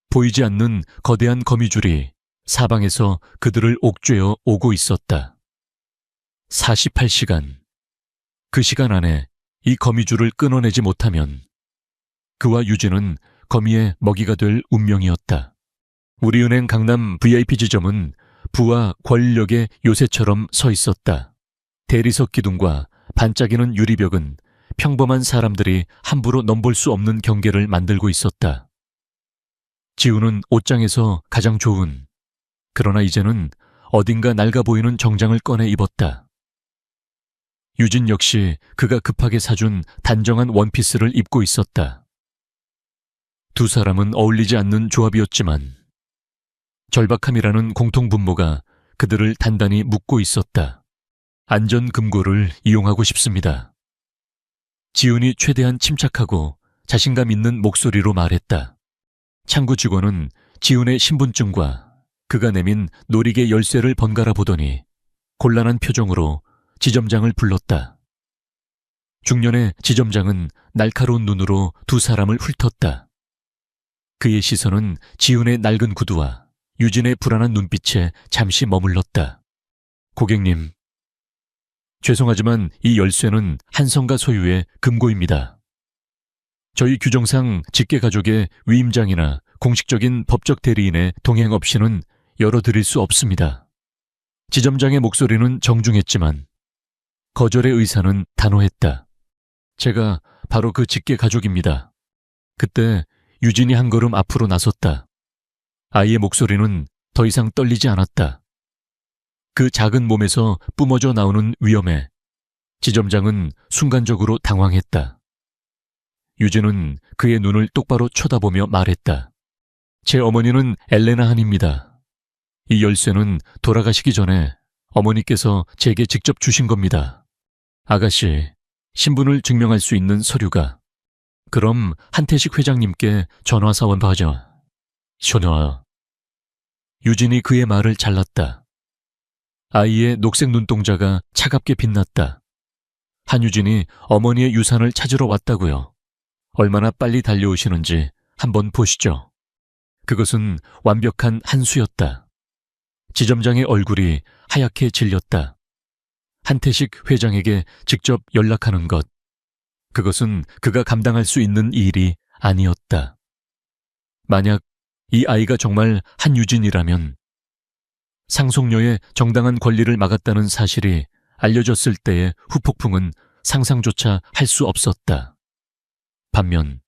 보이지 않는 거대한 거미줄이 사방에서 그들을 옥죄어 오고 있었다. 48시간. 그 시간 안에 이 거미줄을 끊어내지 못하면 그와 유진은 거미의 먹이가 될 운명이었다. 우리은행 강남 VIP 지점은 부와 권력의 요새처럼 서 있었다. 대리석 기둥과 반짝이는 유리벽은 평범한 사람들이 함부로 넘볼 수 없는 경계를 만들고 있었다. 지우는 옷장에서 가장 좋은 그러나 이제는 어딘가 낡아 보이는 정장을 꺼내 입었다. 유진 역시 그가 급하게 사준 단정한 원피스를 입고 있었다. 두 사람은 어울리지 않는 조합이었지만 절박함이라는 공통분모가 그들을 단단히 묶고 있었다. 안전금고를 이용하고 싶습니다. 지훈이 최대한 침착하고 자신감 있는 목소리로 말했다. 창구 직원은 지훈의 신분증과 그가 내민 놀이개 열쇠를 번갈아 보더니 곤란한 표정으로 지점장을 불렀다. 중년의 지점장은 날카로운 눈으로 두 사람을 훑었다. 그의 시선은 지훈의 낡은 구두와 유진의 불안한 눈빛에 잠시 머물렀다. 고객님, 죄송하지만 이 열쇠는 한성가 소유의 금고입니다. 저희 규정상 직계가족의 위임장이나 공식적인 법적 대리인의 동행 없이는 열어드릴 수 없습니다. 지점장의 목소리는 정중했지만 거절의 의사는 단호했다. 제가 바로 그 직계가족입니다. 그때 유진이 한 걸음 앞으로 나섰다. 아이의 목소리는 더 이상 떨리지 않았다. 그 작은 몸에서 뿜어져 나오는 위험에 지점장은 순간적으로 당황했다. 유진은 그의 눈을 똑바로 쳐다보며 말했다. 제 어머니는 엘레나 한입니다. 이 열쇠는 돌아가시기 전에 어머니께서 제게 직접 주신 겁니다. 아가씨, 신분을 증명할 수 있는 서류가. 그럼 한태식 회장님께 전화사원 하자. 전화. 유진이 그의 말을 잘랐다. 아이의 녹색 눈동자가 차갑게 빛났다. 한유진이 어머니의 유산을 찾으러 왔다고요. 얼마나 빨리 달려오시는지 한번 보시죠. 그것은 완벽한 한 수였다. 지점장의 얼굴이 하얗게 질렸다. 한태식 회장에게 직접 연락하는 것. 그것은 그가 감당할 수 있는 일이 아니었다. 만약 이 아이가 정말 한유진이라면 상속녀의 정당한 권리를 막았다는 사실이 알려졌을 때의 후폭풍은 상상조차 할 수 없었다. 반면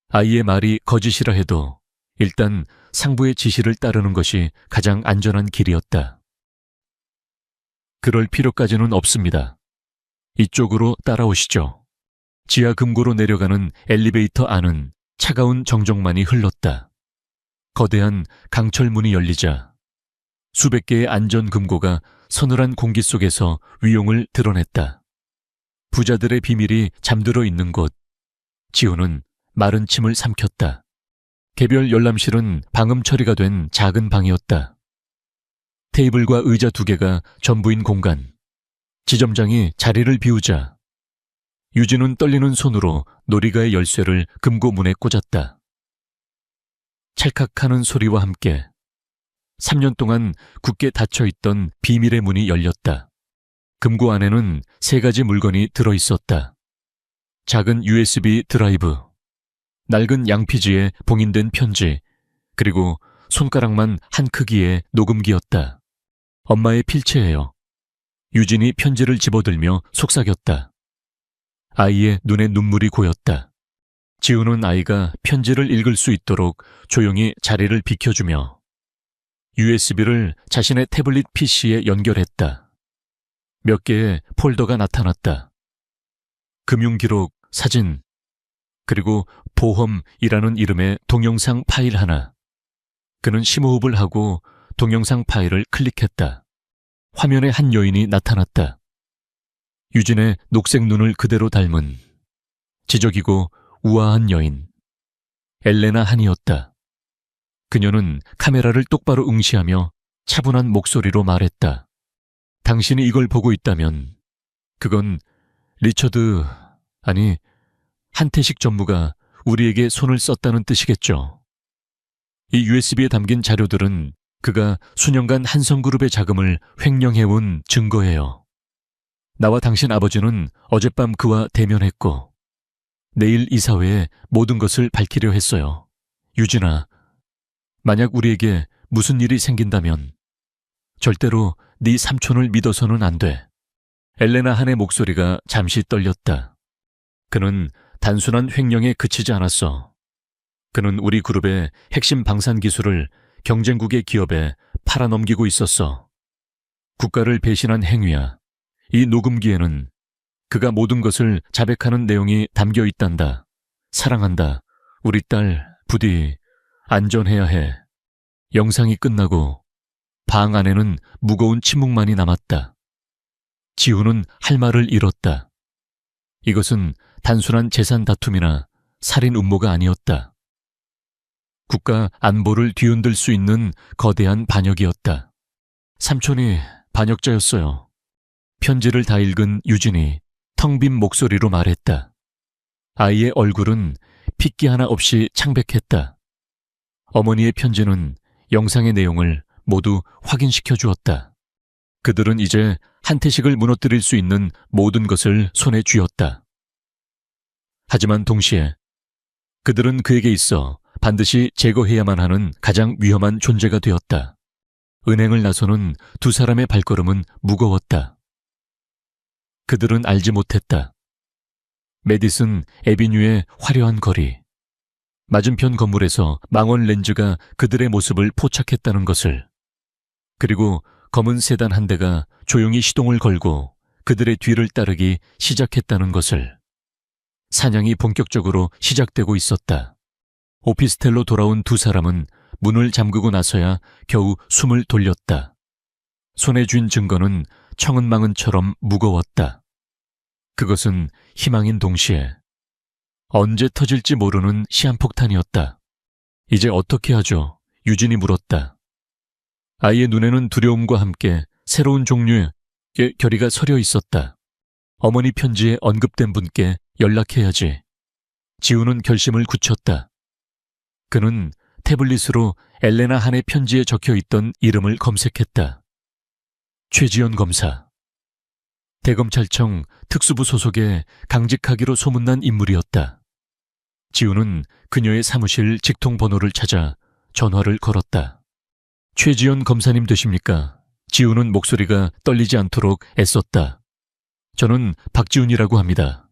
아이의 말이 거짓이라 해도 일단 상부의 지시를 따르는 것이 가장 안전한 길이었다. 그럴 필요까지는 없습니다. 이쪽으로 따라오시죠. 지하 금고로 내려가는 엘리베이터 안은 차가운 정적만이 흘렀다. 거대한 강철문이 열리자 수백 개의 안전금고가 서늘한 공기 속에서 위용을 드러냈다. 부자들의 비밀이 잠들어 있는 곳. 지훈은 마른 침을 삼켰다. 개별 열람실은 방음 처리가 된 작은 방이었다. 테이블과 의자 2개가 전부인 공간. 지점장이 자리를 비우자 유진은 떨리는 손으로 놀이가의 열쇠를 금고 문에 꽂았다. 찰칵하는 소리와 함께 3년 동안 굳게 닫혀있던 비밀의 문이 열렸다. 금고 안에는 3가지 물건이 들어있었다. 작은 USB 드라이브, 낡은 양피지에 봉인된 편지, 그리고 손가락만 한 크기의 녹음기였다. 엄마의 필체예요. 유진이 편지를 집어들며 속삭였다. 아이의 눈에 눈물이 고였다. 지훈은 아이가 편지를 읽을 수 있도록 조용히 자리를 비켜주며 USB를 자신의 태블릿 PC에 연결했다. 몇 개의 폴더가 나타났다. 금융기록, 사진, 그리고 보험이라는 이름의 동영상 파일 하나. 그는 심호흡을 하고 동영상 파일을 클릭했다. 화면에 한 여인이 나타났다. 유진의 녹색 눈을 그대로 닮은 지적이고 우아한 여인. 엘레나 한이었다. 그녀는 카메라를 똑바로 응시하며 차분한 목소리로 말했다. 당신이 이걸 보고 있다면 그건 한태식 전무가 우리에게 손을 썼다는 뜻이겠죠. 이 USB에 담긴 자료들은 그가 수년간 한성그룹의 자금을 횡령해온 증거예요. 나와 당신 아버지는 어젯밤 그와 대면했고 내일 이사회에 모든 것을 밝히려 했어요. 유진아, 만약 우리에게 무슨 일이 생긴다면 절대로 네 삼촌을 믿어서는 안 돼. 엘레나 한의 목소리가 잠시 떨렸다. 그는 단순한 횡령에 그치지 않았어. 그는 우리 그룹의 핵심 방산 기술을 경쟁국의 기업에 팔아넘기고 있었어. 국가를 배신한 행위야. 이 녹음기에는 그가 모든 것을 자백하는 내용이 담겨 있단다. 사랑한다. 우리 딸, 부디 안전해야 해. 영상이 끝나고 방 안에는 무거운 침묵만이 남았다. 지우는 할 말을 잃었다. 이것은 단순한 재산 다툼이나 살인 음모가 아니었다. 국가 안보를 뒤흔들 수 있는 거대한 반역이었다. 삼촌이 반역자였어요. 편지를 다 읽은 유진이 텅 빈 목소리로 말했다. 아이의 얼굴은 핏기 하나 없이 창백했다. 어머니의 편지는 영상의 내용을 모두 확인시켜 주었다. 그들은 이제 한태식을 무너뜨릴 수 있는 모든 것을 손에 쥐었다. 하지만 동시에 그들은 그에게 있어 반드시 제거해야만 하는 가장 위험한 존재가 되었다. 은행을 나서는 두 사람의 발걸음은 무거웠다. 그들은 알지 못했다. 메디슨 애비뉴의 화려한 거리, 맞은편 건물에서 망원 렌즈가 그들의 모습을 포착했다는 것을, 그리고 검은 세단 한 대가 조용히 시동을 걸고 그들의 뒤를 따르기 시작했다는 것을. 사냥이 본격적으로 시작되고 있었다. 오피스텔로 돌아온 두 사람은 문을 잠그고 나서야 겨우 숨을 돌렸다. 손에 쥔 증거는 청은망은처럼 무거웠다. 그것은 희망인 동시에 언제 터질지 모르는 시한폭탄이었다. 이제 어떻게 하죠? 유진이 물었다. 아이의 눈에는 두려움과 함께 새로운 종류의 결의가 서려 있었다. 어머니 편지에 언급된 분께 연락해야지. 지우는 결심을 굳혔다. 그는 태블릿으로 엘레나 한의 편지에 적혀있던 이름을 검색했다. 최지연 검사. 대검찰청 특수부 소속의 강직하기로 소문난 인물이었다. 지우는 그녀의 사무실 직통번호를 찾아 전화를 걸었다. 최지연 검사님 되십니까? 지우는 목소리가 떨리지 않도록 애썼다. 저는 박지훈이라고 합니다.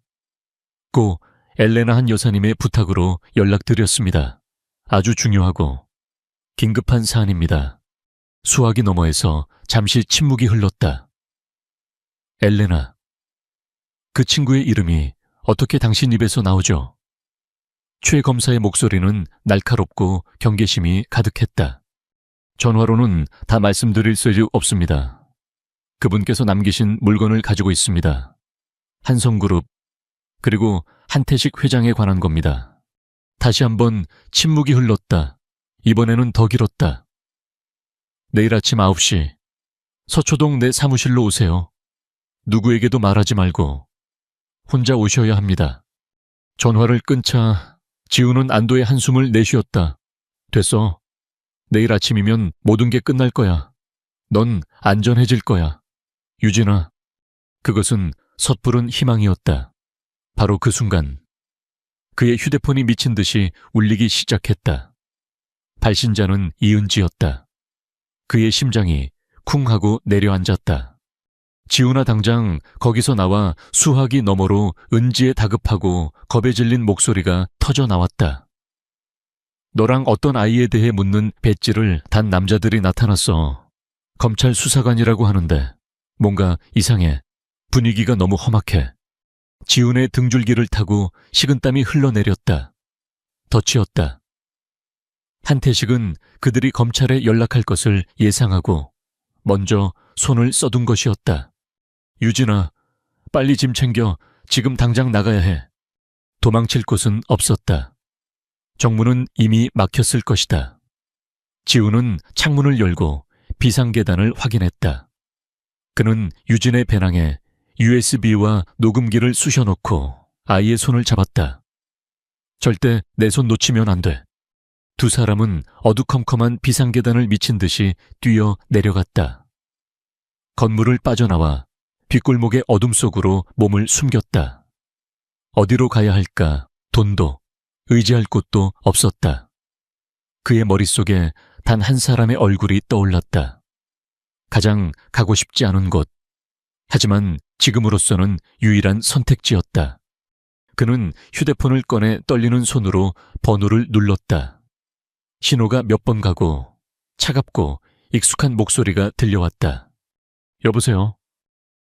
고 엘레나 한 여사님의 부탁으로 연락드렸습니다. 아주 중요하고 긴급한 사안입니다. 수화기 너머에서 잠시 침묵이 흘렀다. 엘레나. 그 친구의 이름이 어떻게 당신 입에서 나오죠? 최 검사의 목소리는 날카롭고 경계심이 가득했다. 전화로는 다 말씀드릴 수 없습니다. 그분께서 남기신 물건을 가지고 있습니다. 한성그룹, 그리고 한태식 회장에 관한 겁니다. 다시 한번 침묵이 흘렀다. 이번에는 더 길었다. 내일 아침 9시, 서초동 내 사무실로 오세요. 누구에게도 말하지 말고 혼자 오셔야 합니다. 전화를 끊자 지우는 안도의 한숨을 내쉬었다. 됐어. 내일 아침이면 모든 게 끝날 거야. 넌 안전해질 거야. 유진아. 그것은 섣부른 희망이었다. 바로 그 순간 그의 휴대폰이 미친 듯이 울리기 시작했다. 발신자는 이은지였다. 그의 심장이 쿵 하고 내려앉았다. 지훈아, 당장 거기서 나와. 수화기 너머로 은지의 다급하고 겁에 질린 목소리가 터져 나왔다. 너랑 어떤 아이에 대해 묻는 배지를 단 남자들이 나타났어. 검찰 수사관이라고 하는데 뭔가 이상해. 분위기가 너무 험악해. 지훈의 등줄기를 타고 식은땀이 흘러내렸다. 덧치었다. 한태식은 그들이 검찰에 연락할 것을 예상하고 먼저 손을 써둔 것이었다. 유진아, 빨리 짐 챙겨. 지금 당장 나가야 해. 도망칠 곳은 없었다. 정문은 이미 막혔을 것이다. 지우는 창문을 열고 비상계단을 확인했다. 그는 유진의 배낭에 USB와 녹음기를 쑤셔넣고 아이의 손을 잡았다. 절대 내 손 놓치면 안 돼. 두 사람은 어두컴컴한 비상계단을 미친 듯이 뛰어 내려갔다. 건물을 빠져나와 뒷골목의 어둠 속으로 몸을 숨겼다. 어디로 가야 할까? 돈도, 의지할 곳도 없었다. 그의 머릿속에 단 한 사람의 얼굴이 떠올랐다. 가장 가고 싶지 않은 곳. 하지만 지금으로서는 유일한 선택지였다. 그는 휴대폰을 꺼내 떨리는 손으로 번호를 눌렀다. 신호가 몇 번 가고 차갑고 익숙한 목소리가 들려왔다. 여보세요?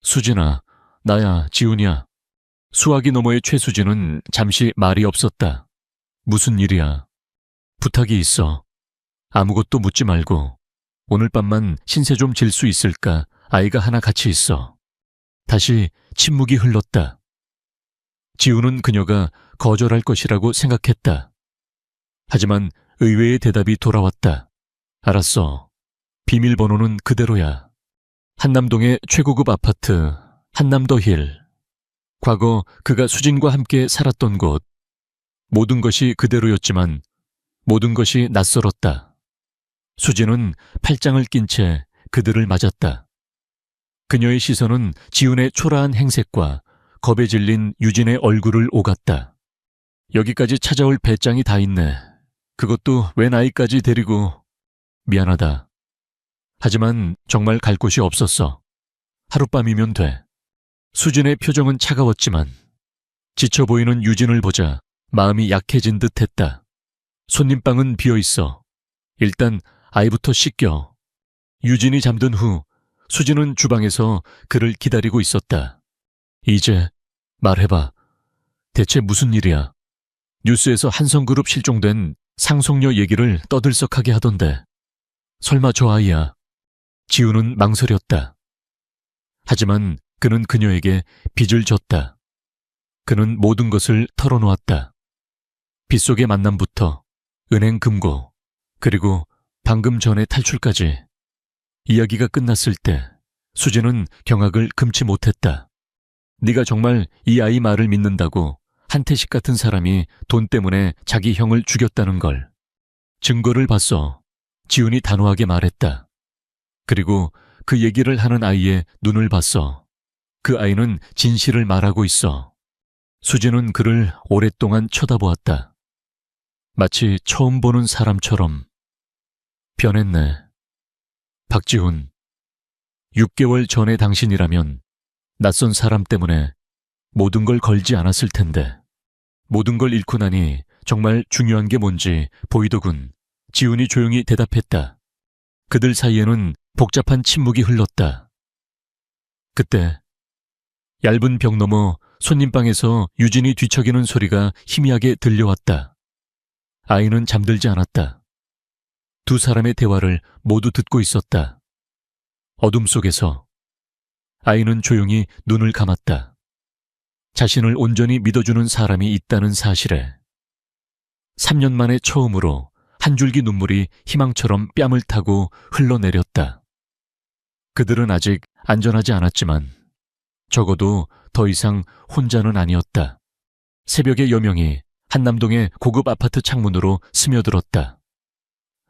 수진아, 나야, 지훈이야. 수화기 너머의 최수진은 잠시 말이 없었다. 무슨 일이야? 부탁이 있어. 아무것도 묻지 말고 오늘 밤만 신세 좀 질 수 있을까? 아이가 하나 같이 있어. 다시 침묵이 흘렀다. 지훈은 그녀가 거절할 것이라고 생각했다. 하지만 의외의 대답이 돌아왔다. 알았어. 비밀번호는 그대로야. 한남동의 최고급 아파트, 한남더힐. 과거 그가 수진과 함께 살았던 곳. 모든 것이 그대로였지만 모든 것이 낯설었다. 수진은 팔짱을 낀 채 그들을 맞았다. 그녀의 시선은 지훈의 초라한 행색과 겁에 질린 유진의 얼굴을 오갔다. 여기까지 찾아올 배짱이 다 있네. 그것도 웬 아이까지 데리고. 미안하다. 하지만 정말 갈 곳이 없었어. 하룻밤이면 돼. 수진의 표정은 차가웠지만 지쳐 보이는 유진을 보자 마음이 약해진 듯 했다. 손님방은 비어있어. 일단 아이부터 씻겨. 유진이 잠든 후 수진은 주방에서 그를 기다리고 있었다. 이제 말해봐. 대체 무슨 일이야? 뉴스에서 한성그룹 실종된 상속녀 얘기를 떠들썩하게 하던데. 설마 저 아이야? 지훈은 망설였다. 하지만 그는 그녀에게 빚을 졌다. 그는 모든 것을 털어놓았다. 빗속의 만남부터 은행 금고, 그리고 방금 전의 탈출까지. 이야기가 끝났을 때 수진은 경악을 금치 못했다. 네가 정말 이 아이 말을 믿는다고 한태식 같은 사람이 돈 때문에 자기 형을 죽였다는 걸. 증거를 봤어. 지훈이 단호하게 말했다. 그리고 그 얘기를 하는 아이의 눈을 봤어. 그 아이는 진실을 말하고 있어. 수진은 그를 오랫동안 쳐다보았다. 마치 처음 보는 사람처럼. 변했네. 박지훈, 6개월 전의 당신이라면 낯선 사람 때문에 모든 걸 걸지 않았을 텐데. 모든 걸 잃고 나니 정말 중요한 게 뭔지 보이더군. 지훈이 조용히 대답했다. 그들 사이에는 복잡한 침묵이 흘렀다. 그때 얇은 벽 너머 손님방에서 유진이 뒤척이는 소리가 희미하게 들려왔다. 아이는 잠들지 않았다. 두 사람의 대화를 모두 듣고 있었다. 어둠 속에서 아이는 조용히 눈을 감았다. 자신을 온전히 믿어주는 사람이 있다는 사실에 3년 만에 처음으로 한 줄기 눈물이 희망처럼 뺨을 타고 흘러내렸다. 그들은 아직 안전하지 않았지만 적어도 더 이상 혼자는 아니었다. 새벽의 여명이 한남동의 고급 아파트 창문으로 스며들었다.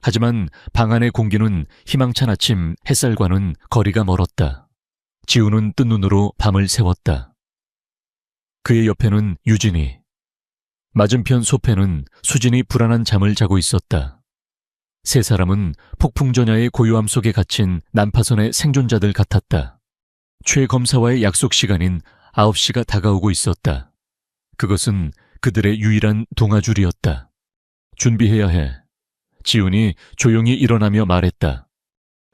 하지만 방 안의 공기는 희망찬 아침 햇살과는 거리가 멀었다. 지훈은 뜬 눈으로 밤을 새웠다. 그의 옆에는 유진이, 맞은편 소패는 수진이 불안한 잠을 자고 있었다. 세 사람은 폭풍전야의 고요함 속에 갇힌 난파선의 생존자들 같았다. 최 검사와의 약속 시간인 9시가 다가오고 있었다. 그것은 그들의 유일한 동아줄이었다. 준비해야 해. 지훈이 조용히 일어나며 말했다.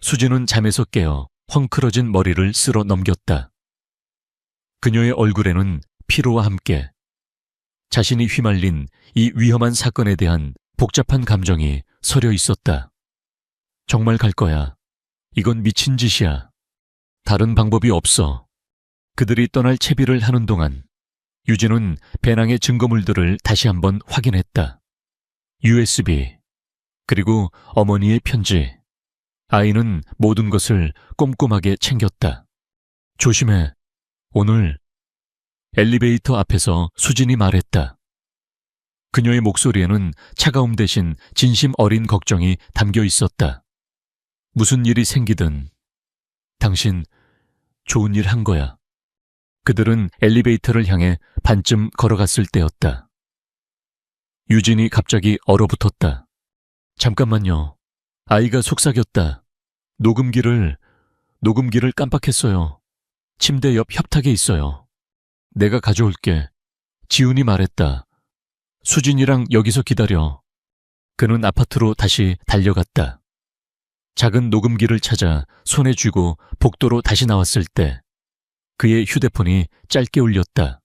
수진은 잠에서 깨어 헝클어진 머리를 쓸어 넘겼다. 그녀의 얼굴에는 피로와 함께 자신이 휘말린 이 위험한 사건에 대한 복잡한 감정이 서려 있었다. 정말 갈 거야. 이건 미친 짓이야. 다른 방법이 없어. 그들이 떠날 채비를 하는 동안 유진은 배낭의 증거물들을 다시 한번 확인했다. USB, 그리고 어머니의 편지. 아이는 모든 것을 꼼꼼하게 챙겼다. 조심해. 오늘 엘리베이터 앞에서 수진이 말했다. 그녀의 목소리에는 차가움 대신 진심 어린 걱정이 담겨 있었다. 무슨 일이 생기든 당신 좋은 일 한 거야. 그들은 엘리베이터를 향해 반쯤 걸어갔을 때였다. 유진이 갑자기 얼어붙었다. 잠깐만요. 아이가 속삭였다. 녹음기를 깜빡했어요. 침대 옆 협탁에 있어요. 내가 가져올게. 지훈이 말했다. 수진이랑 여기서 기다려. 그는 아파트로 다시 달려갔다. 작은 녹음기를 찾아 손에 쥐고 복도로 다시 나왔을 때 그의 휴대폰이 짧게 울렸다.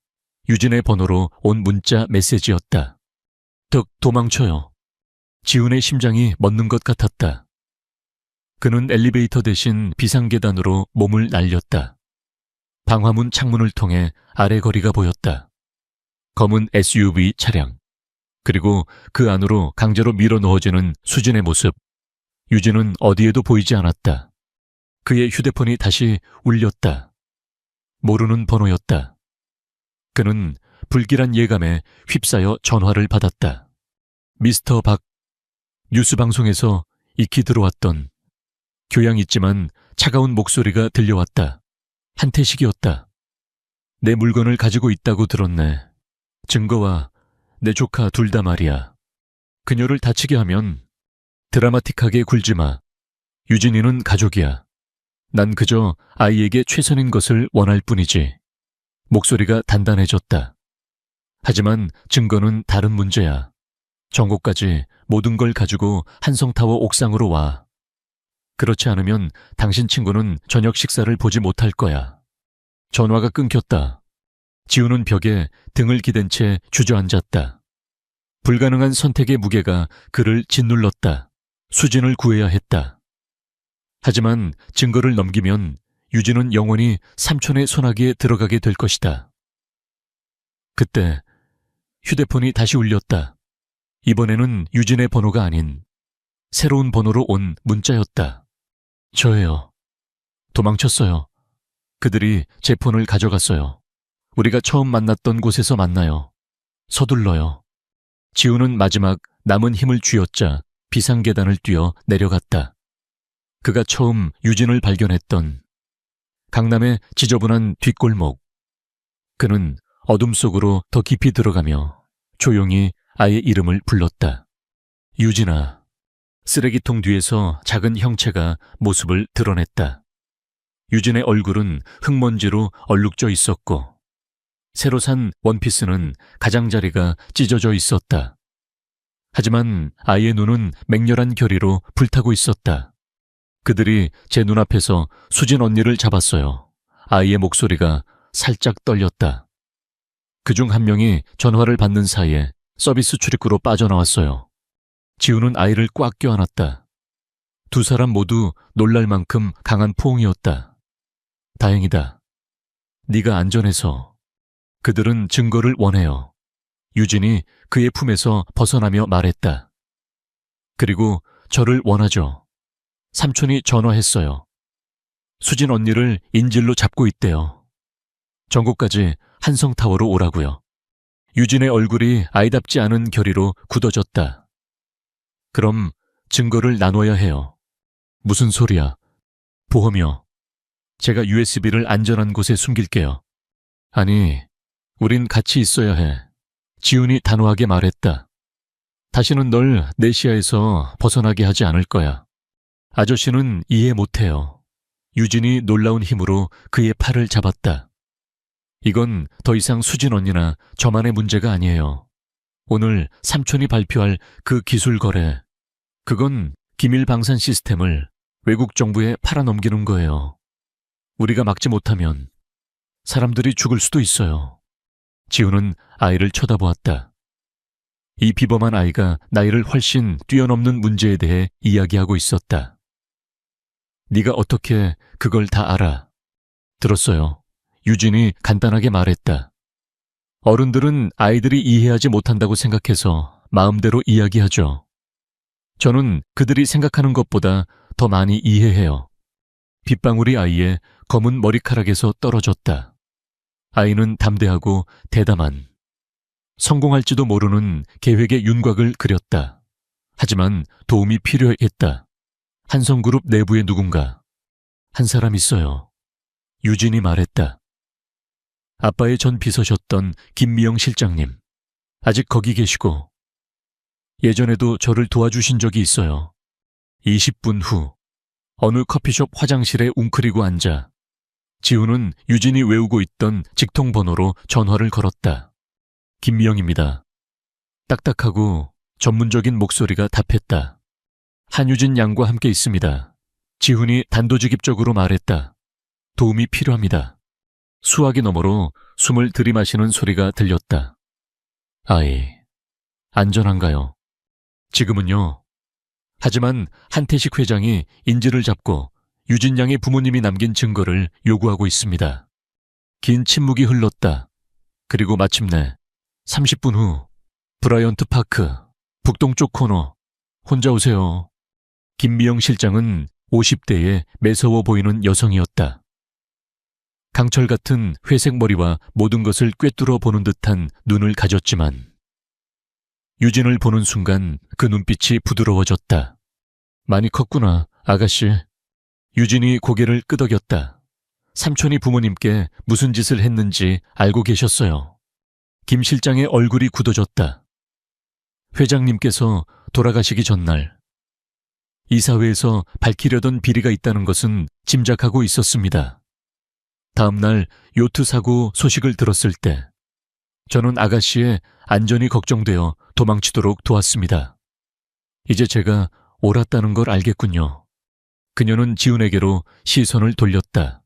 유진의 번호로 온 문자 메시지였다. 덕 도망쳐요. 지훈의 심장이 멎는 것 같았다. 그는 엘리베이터 대신 비상계단으로 몸을 날렸다. 방화문 창문을 통해 아래 거리가 보였다. 검은 SUV 차량, 그리고 그 안으로 강제로 밀어 넣어지는 수진의 모습. 유진은 어디에도 보이지 않았다. 그의 휴대폰이 다시 울렸다. 모르는 번호였다. 그는 불길한 예감에 휩싸여 전화를 받았다. 미스터 박. 뉴스방송에서 익히 들어왔던 교양 있지만 차가운 목소리가 들려왔다. 한태식이었다. 내 물건을 가지고 있다고 들었네. 증거와 내 조카 둘 다 말이야. 그녀를 다치게 하면 드라마틱하게 굴지 마. 유진이는 가족이야. 난 그저 아이에게 최선인 것을 원할 뿐이지. 목소리가 단단해졌다. 하지만 증거는 다른 문제야. 정고까지 모든 걸 가지고 한성타워 옥상으로 와. 그렇지 않으면 당신 친구는 저녁 식사를 보지 못할 거야. 전화가 끊겼다. 지우는 벽에 등을 기댄 채 주저앉았다. 불가능한 선택의 무게가 그를 짓눌렀다. 수진을 구해야 했다. 하지만 증거를 넘기면 유진은 영원히 삼촌의 손아귀에 들어가게 될 것이다. 그때 휴대폰이 다시 울렸다. 이번에는 유진의 번호가 아닌 새로운 번호로 온 문자였다. 저예요. 도망쳤어요. 그들이 제 폰을 가져갔어요. 우리가 처음 만났던 곳에서 만나요. 서둘러요. 지우는 마지막 남은 힘을 쥐어짜 비상계단을 뛰어 내려갔다. 그가 처음 유진을 발견했던 강남의 지저분한 뒷골목. 그는 어둠 속으로 더 깊이 들어가며 조용히 아이의 이름을 불렀다. 유진아. 쓰레기통 뒤에서 작은 형체가 모습을 드러냈다. 유진의 얼굴은 흙먼지로 얼룩져 있었고 새로 산 원피스는 가장자리가 찢어져 있었다. 하지만 아이의 눈은 맹렬한 결의로 불타고 있었다. 그들이 제 눈앞에서 수진 언니를 잡았어요. 아이의 목소리가 살짝 떨렸다. 그중 한 명이 전화를 받는 사이에 서비스 출입구로 빠져나왔어요. 지우는 아이를 꽉 껴안았다. 두 사람 모두 놀랄 만큼 강한 포옹이었다. 다행이다. 네가 안전해서. 그들은 증거를 원해요. 유진이 그의 품에서 벗어나며 말했다. 그리고 저를 원하죠. 삼촌이 전화했어요. 수진 언니를 인질로 잡고 있대요. 전국까지 한성타워로 오라고요. 유진의 얼굴이 아이답지 않은 결의로 굳어졌다. 그럼 증거를 나눠야 해요. 무슨 소리야? 보험이요. 제가 USB를 안전한 곳에 숨길게요. 아니, 우린 같이 있어야 해. 지훈이 단호하게 말했다. 다시는 널 내 시야에서 벗어나게 하지 않을 거야. 아저씨는 이해 못해요. 유진이 놀라운 힘으로 그의 팔을 잡았다. 이건 더 이상 수진 언니나 저만의 문제가 아니에요. 오늘 삼촌이 발표할 그 기술 거래, 그건 기밀 방산 시스템을 외국 정부에 팔아넘기는 거예요. 우리가 막지 못하면 사람들이 죽을 수도 있어요. 지훈은 아이를 쳐다보았다. 이 비범한 아이가 나이를 훨씬 뛰어넘는 문제에 대해 이야기하고 있었다. 네가 어떻게 그걸 다 알아? 들었어요. 유진이 간단하게 말했다. 어른들은 아이들이 이해하지 못한다고 생각해서 마음대로 이야기하죠. 저는 그들이 생각하는 것보다 더 많이 이해해요. 빗방울이 아이의 검은 머리카락에서 떨어졌다. 아이는 담대하고 대담한, 성공할지도 모르는 계획의 윤곽을 그렸다. 하지만 도움이 필요했다. 한성그룹 내부에 누군가, 한 사람 있어요. 유진이 말했다. 아빠의 전 비서셨던 김미영 실장님, 아직 거기 계시고 예전에도 저를 도와주신 적이 있어요. 20분 후 어느 커피숍 화장실에 웅크리고 앉아 지훈은 유진이 외우고 있던 직통번호로 전화를 걸었다. 김미영입니다. 딱딱하고 전문적인 목소리가 답했다. 한유진 양과 함께 있습니다. 지훈이 단도직입적으로 말했다. 도움이 필요합니다. 수화기 너머로 숨을 들이마시는 소리가 들렸다. 아이, 안전한가요? 지금은요. 하지만 한태식 회장이 인지를 잡고 유진 양의 부모님이 남긴 증거를 요구하고 있습니다. 긴 침묵이 흘렀다. 그리고 마침내 30분 후 브라이언트 파크 북동쪽 코너 혼자 오세요. 김미영 실장은 50대에 매서워 보이는 여성이었다. 강철 같은 회색 머리와 모든 것을 꿰뚫어 보는 듯한 눈을 가졌지만 유진을 보는 순간 그 눈빛이 부드러워졌다. 많이 컸구나, 아가씨. 유진이 고개를 끄덕였다. 삼촌이 부모님께 무슨 짓을 했는지 알고 계셨어요. 김 실장의 얼굴이 굳어졌다. 회장님께서 돌아가시기 전날 이사회에서 밝히려던 비리가 있다는 것은 짐작하고 있었습니다. 다음 날 요트 사고 소식을 들었을 때 저는 아가씨의 안전이 걱정되어 도망치도록 도왔습니다. 이제 제가 옳았다는 걸 알겠군요. 그녀는 지훈에게로 시선을 돌렸다.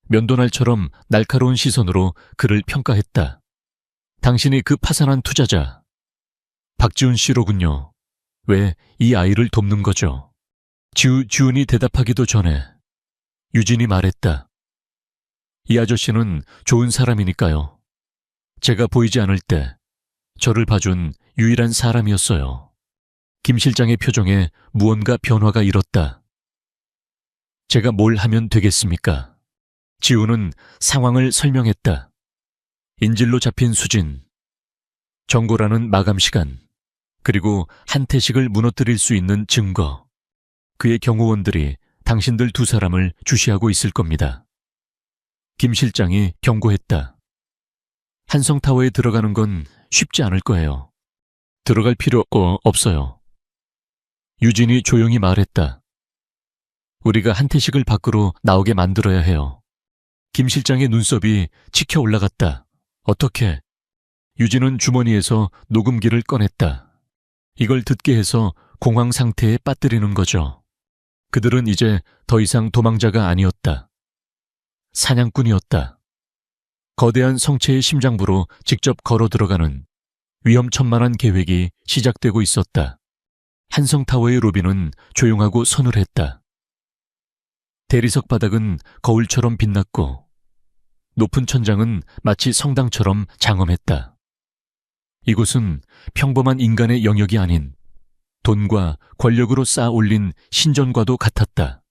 면도날처럼 날카로운 시선으로 그를 평가했다. 당신이 그 파산한 투자자 박지훈 씨로군요. 왜 이 아이를 돕는 거죠? 지훈이 대답하기도 전에 유진이 말했다. 이 아저씨는 좋은 사람이니까요. 제가 보이지 않을 때 저를 봐준 유일한 사람이었어요. 김 실장의 표정에 무언가 변화가 일었다. 제가 뭘 하면 되겠습니까? 지훈은 상황을 설명했다. 인질로 잡힌 수진, 정고라는 마감 시간, 그리고 한태식을 무너뜨릴 수 있는 증거. 그의 경호원들이 당신들 두 사람을 주시하고 있을 겁니다. 김 실장이 경고했다. 한성타워에 들어가는 건 쉽지 않을 거예요. 들어갈 필요 없어요. 유진이 조용히 말했다. 우리가 한태식을 밖으로 나오게 만들어야 해요. 김 실장의 눈썹이 치켜 올라갔다. 어떻게? 유진은 주머니에서 녹음기를 꺼냈다. 이걸 듣게 해서 공황 상태에 빠뜨리는 거죠. 그들은 이제 더 이상 도망자가 아니었다. 사냥꾼이었다. 거대한 성체의 심장부로 직접 걸어 들어가는 위험천만한 계획이 시작되고 있었다. 한성타워의 로비는 조용하고 서늘했다. 대리석 바닥은 거울처럼 빛났고 높은 천장은 마치 성당처럼 장엄했다. 이곳은 평범한 인간의 영역이 아닌 돈과 권력으로 쌓아 올린 신전과도 같았다.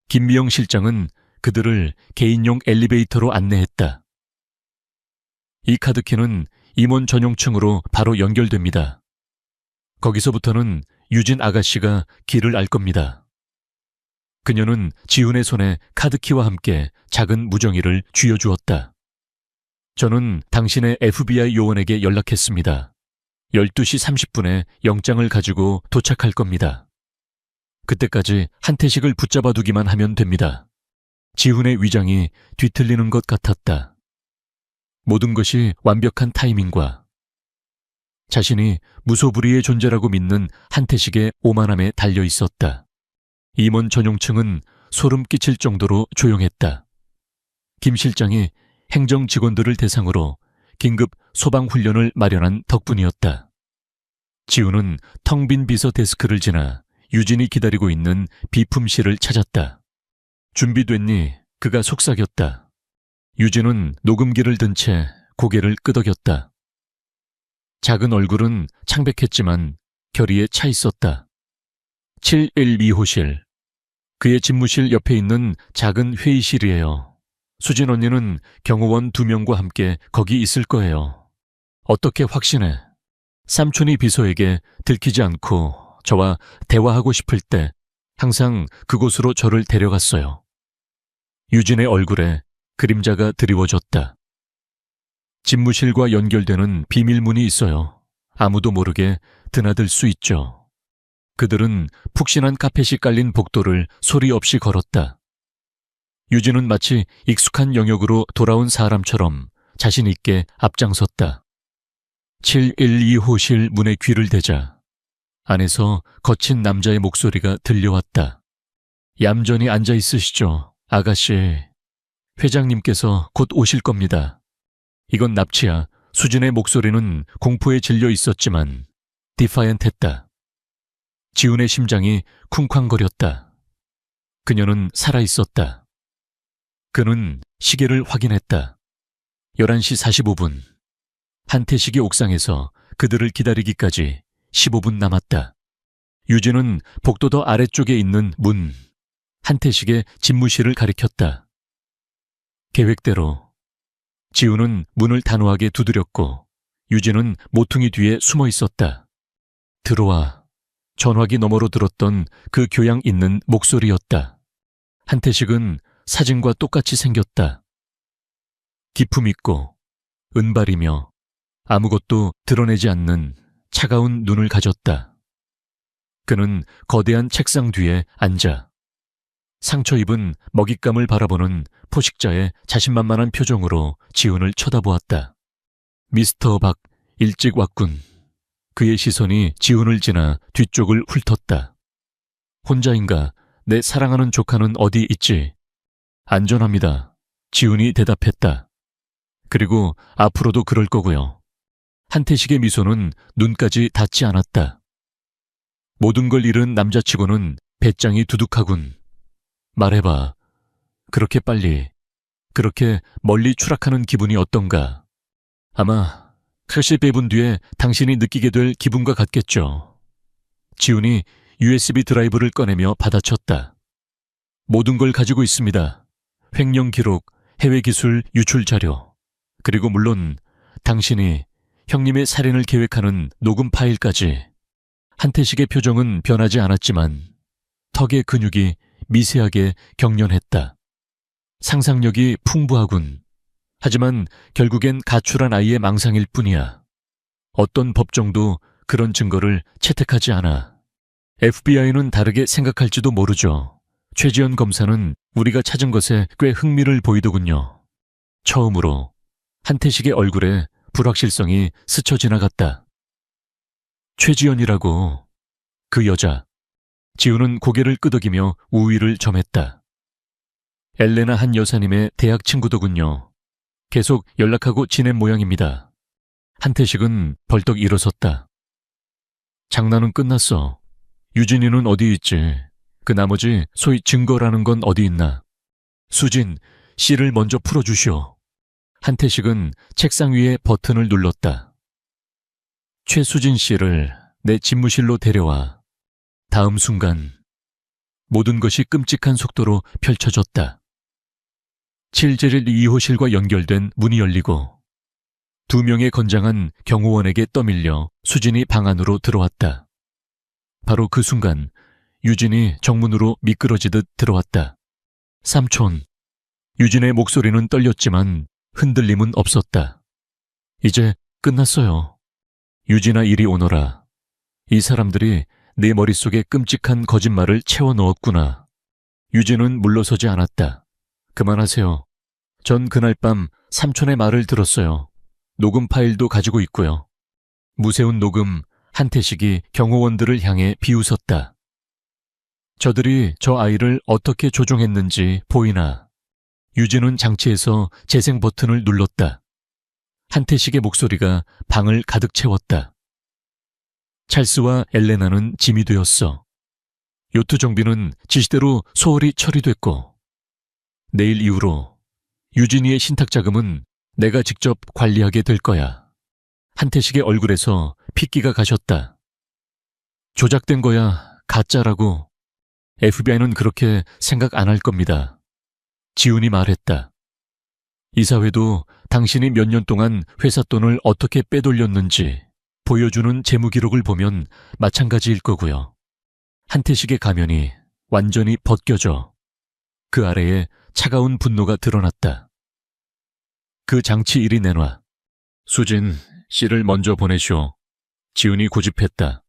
김미영 실장은 그들을 개인용 엘리베이터로 안내했다. 이 카드키는 임원 전용층으로 바로 연결됩니다. 거기서부터는 유진 아가씨가 길을 알 겁니다. 그녀는 지훈의 손에 카드키와 함께 작은 무정이를 쥐어주었다. 저는 당신의 FBI 요원에게 연락했습니다. 12시 30분에 영장을 가지고 도착할 겁니다. 그때까지 한태식을 붙잡아 두기만 하면 됩니다. 지훈의 위장이 뒤틀리는 것 같았다. 모든 것이 완벽한 타이밍과 자신이 무소불위의 존재라고 믿는 한태식의 오만함에 달려 있었다. 임원 전용층은 소름 끼칠 정도로 조용했다. 김 실장이 행정 직원들을 대상으로 긴급 소방훈련을 마련한 덕분이었다. 지훈은 텅 빈 비서 데스크를 지나 유진이 기다리고 있는 비품실을 찾았다. 준비됐니? 그가 속삭였다. 유진은 녹음기를 든 채 고개를 끄덕였다. 작은 얼굴은 창백했지만 결의에 차 있었다. 712호실. 그의 집무실 옆에 있는 작은 회의실이에요. 수진 언니는 경호원 2명과 함께 거기 있을 거예요. 어떻게 확신해? 삼촌이 비서에게 들키지 않고 저와 대화하고 싶을 때 항상 그곳으로 저를 데려갔어요. 유진의 얼굴에 그림자가 드리워졌다. 집무실과 연결되는 비밀문이 있어요. 아무도 모르게 드나들 수 있죠. 그들은 푹신한 카펫이 깔린 복도를 소리 없이 걸었다. 유진은 마치 익숙한 영역으로 돌아온 사람처럼 자신 있게 앞장섰다. 712호실 문에 귀를 대자 안에서 거친 남자의 목소리가 들려왔다. 얌전히 앉아 있으시죠, 아가씨. 회장님께서 곧 오실 겁니다. 이건 납치야. 수진의 목소리는 공포에 질려 있었지만 디파이언트했다. 지훈의 심장이 쿵쾅거렸다. 그녀는 살아있었다. 그는 시계를 확인했다. 11시 45분. 한태식이 옥상에서 그들을 기다리기까지 15분 남았다. 유진은 복도더 아래쪽에 있는 문, 한태식의 집무실을 가리켰다. 계획대로 지훈은 문을 단호하게 두드렸고 유진은 모퉁이 뒤에 숨어 있었다. 들어와. 전화기 너머로 들었던 그 교양 있는 목소리였다. 한태식은 사진과 똑같이 생겼다. 기품 있고 은발이며 아무것도 드러내지 않는 차가운 눈을 가졌다. 그는 거대한 책상 뒤에 앉아 상처 입은 먹잇감을 바라보는 포식자의 자신만만한 표정으로 지훈을 쳐다보았다. 미스터 박, 일찍 왔군. 그의 시선이 지훈을 지나 뒤쪽을 훑었다. 혼자인가? 내 사랑하는 조카는 어디 있지? 안전합니다. 지훈이 대답했다. 그리고 앞으로도 그럴 거고요. 한태식의 미소는 눈까지 닿지 않았다. 모든 걸 잃은 남자치고는 배짱이 두둑하군. 말해봐. 그렇게 빨리, 그렇게 멀리 추락하는 기분이 어떤가? 아마 택시 배분 뒤에 당신이 느끼게 될 기분과 같겠죠. 지훈이 USB 드라이브를 꺼내며 받아쳤다. 모든 걸 가지고 있습니다. 횡령 기록, 해외 기술 유출 자료, 그리고 물론 당신이 형님의 살인을 계획하는 녹음 파일까지. 한태식의 표정은 변하지 않았지만 턱의 근육이 미세하게 경련했다. 상상력이 풍부하군. 하지만 결국엔 가출한 아이의 망상일 뿐이야. 어떤 법정도 그런 증거를 채택하지 않아. FBI는 다르게 생각할지도 모르죠. 최지연 검사는 우리가 찾은 것에 꽤 흥미를 보이더군요. 처음으로 한태식의 얼굴에 불확실성이 스쳐 지나갔다. 최지연이라고. 그 여자. 지훈은 고개를 끄덕이며 우위를 점했다. 엘레나 한 여사님의 대학 친구더군요. 계속 연락하고 지낸 모양입니다. 한태식은 벌떡 일어섰다. 장난은 끝났어. 유진이는 어디 있지? 그 나머지 소위 증거라는 건 어디 있나? 수진, 씨를 먼저 풀어주시오. 한태식은 책상 위에 버튼을 눌렀다. 최수진 씨를 내 집무실로 데려와. 다음 순간 모든 것이 끔찍한 속도로 펼쳐졌다. 701 2호실과 연결된 문이 열리고 2명의 건장한 경호원에게 떠밀려 수진이 방 안으로 들어왔다. 바로 그 순간 유진이 정문으로 미끄러지듯 들어왔다. 삼촌. 유진의 목소리는 떨렸지만 흔들림은 없었다. 이제 끝났어요. 유진아, 이리 오너라. 이 사람들이 내 머릿속에 끔찍한 거짓말을 채워 넣었구나. 유진은 물러서지 않았다. 그만하세요. 전 그날 밤 삼촌의 말을 들었어요. 녹음 파일도 가지고 있고요. 무세운 녹음. 한태식이 경호원들을 향해 비웃었다. 저들이 저 아이를 어떻게 조종했는지 보이나? 유진은 장치에서 재생 버튼을 눌렀다. 한태식의 목소리가 방을 가득 채웠다. 찰스와 엘레나는 짐이 되었어. 요트 정비는 지시대로 소홀히 처리됐고 내일 이후로 유진이의 신탁자금은 내가 직접 관리하게 될 거야. 한태식의 얼굴에서 핏기가 가셨다. 조작된 거야. 가짜라고. FBI는 그렇게 생각 안 할 겁니다. 지훈이 말했다. 이사회도 당신이 몇 년 동안 회사 돈을 어떻게 빼돌렸는지 보여주는 재무 기록을 보면 마찬가지일 거고요. 한태식의 가면이 완전히 벗겨져 그 아래에 차가운 분노가 드러났다. 그 장치 이리 내놔. 수진, 씨를 먼저 보내시오. 지훈이 고집했다.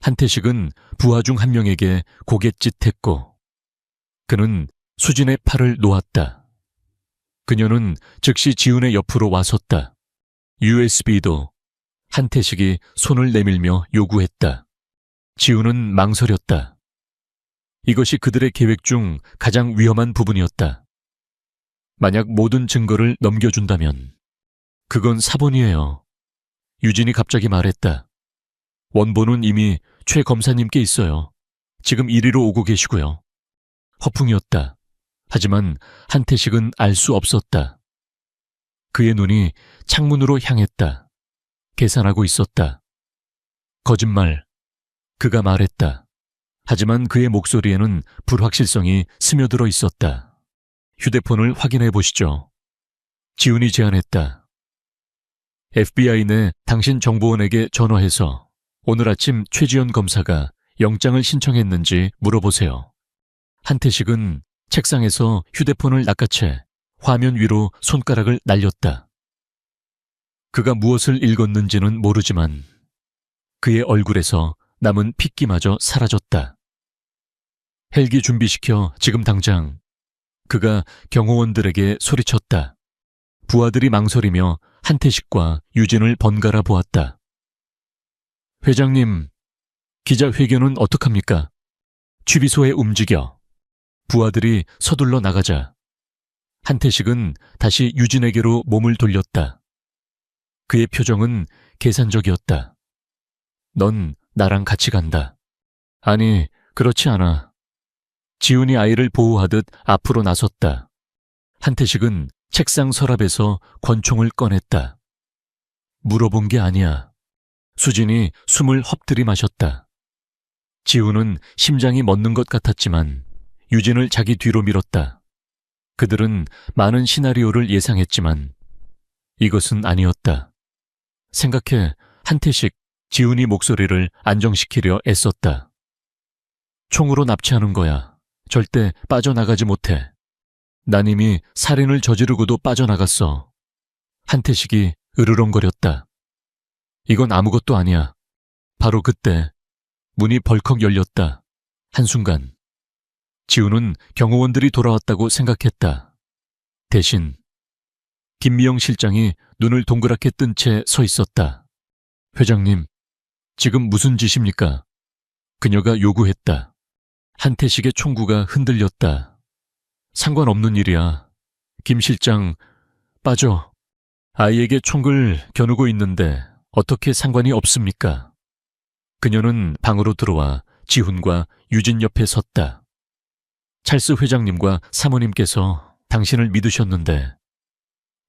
한태식은 부하 중 한 명에게 고갯짓했고 그는 수진의 팔을 놓았다. 그녀는 즉시 지훈의 옆으로 와섰다. USB도. 한태식이 손을 내밀며 요구했다. 지훈은 망설였다. 이것이 그들의 계획 중 가장 위험한 부분이었다. 만약 모든 증거를 넘겨준다면 그건 사본이에요. 유진이 갑자기 말했다. 원본은 이미 최 검사님께 있어요. 지금 이리로 오고 계시고요. 허풍이었다. 하지만 한태식은 알 수 없었다. 그의 눈이 창문으로 향했다. 계산하고 있었다. 거짓말. 그가 말했다. 하지만 그의 목소리에는 불확실성이 스며들어 있었다. 휴대폰을 확인해 보시죠. 지훈이 제안했다. FBI 내 당신 정보원에게 전화해서 오늘 아침 최지연 검사가 영장을 신청했는지 물어보세요. 한태식은 책상에서 휴대폰을 낚아채 화면 위로 손가락을 날렸다. 그가 무엇을 읽었는지는 모르지만 그의 얼굴에서 남은 핏기마저 사라졌다. 헬기 준비시켜 지금 당장. 그가 경호원들에게 소리쳤다. 부하들이 망설이며 한태식과 유진을 번갈아 보았다. 회장님, 기자회견은 어떡합니까? 취비소에 움직여. 부하들이 서둘러 나가자. 한태식은 다시 유진에게로 몸을 돌렸다. 그의 표정은 계산적이었다. 넌 나랑 같이 간다. 아니, 그렇지 않아. 지훈이 아이를 보호하듯 앞으로 나섰다. 한태식은 책상 서랍에서 권총을 꺼냈다. 물어본 게 아니야. 수진이 숨을 헛들이 마셨다. 지훈은 심장이 멎는 것 같았지만 유진을 자기 뒤로 밀었다. 그들은 많은 시나리오를 예상했지만 이것은 아니었다. 생각해 한태식, 지훈이 목소리를 안정시키려 애썼다. 총으로 납치하는 거야. 절대 빠져나가지 못해. 난 이미 살인을 저지르고도 빠져나갔어. 한태식이 으르렁거렸다. 이건 아무것도 아니야. 바로 그때 문이 벌컥 열렸다. 한순간 지훈은 경호원들이 돌아왔다고 생각했다. 대신 김미영 실장이 눈을 동그랗게 뜬 채 서 있었다. 회장님, 지금 무슨 짓입니까? 그녀가 요구했다. 한태식의 총구가 흔들렸다. 상관없는 일이야. 김 실장, 빠져. 아이에게 총을 겨누고 있는데 어떻게 상관이 없습니까? 그녀는 방으로 들어와 지훈과 유진 옆에 섰다. 찰스 회장님과 사모님께서 당신을 믿으셨는데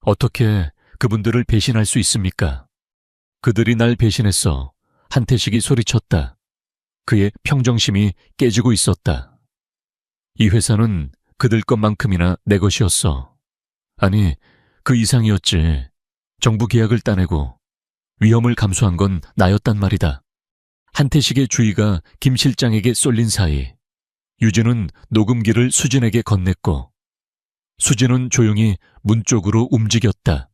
어떻게 그분들을 배신할 수 있습니까? 그들이 날 배신했어. 한태식이 소리쳤다. 그의 평정심이 깨지고 있었다. 이 회사는 그들 것만큼이나 내 것이었어. 아니, 그 이상이었지. 정부 계약을 따내고 위험을 감수한 건 나였단 말이다. 한태식의 주의가 김 실장에게 쏠린 사이 유진은 녹음기를 수진에게 건넸고 수진은 조용히 문 쪽으로 움직였다.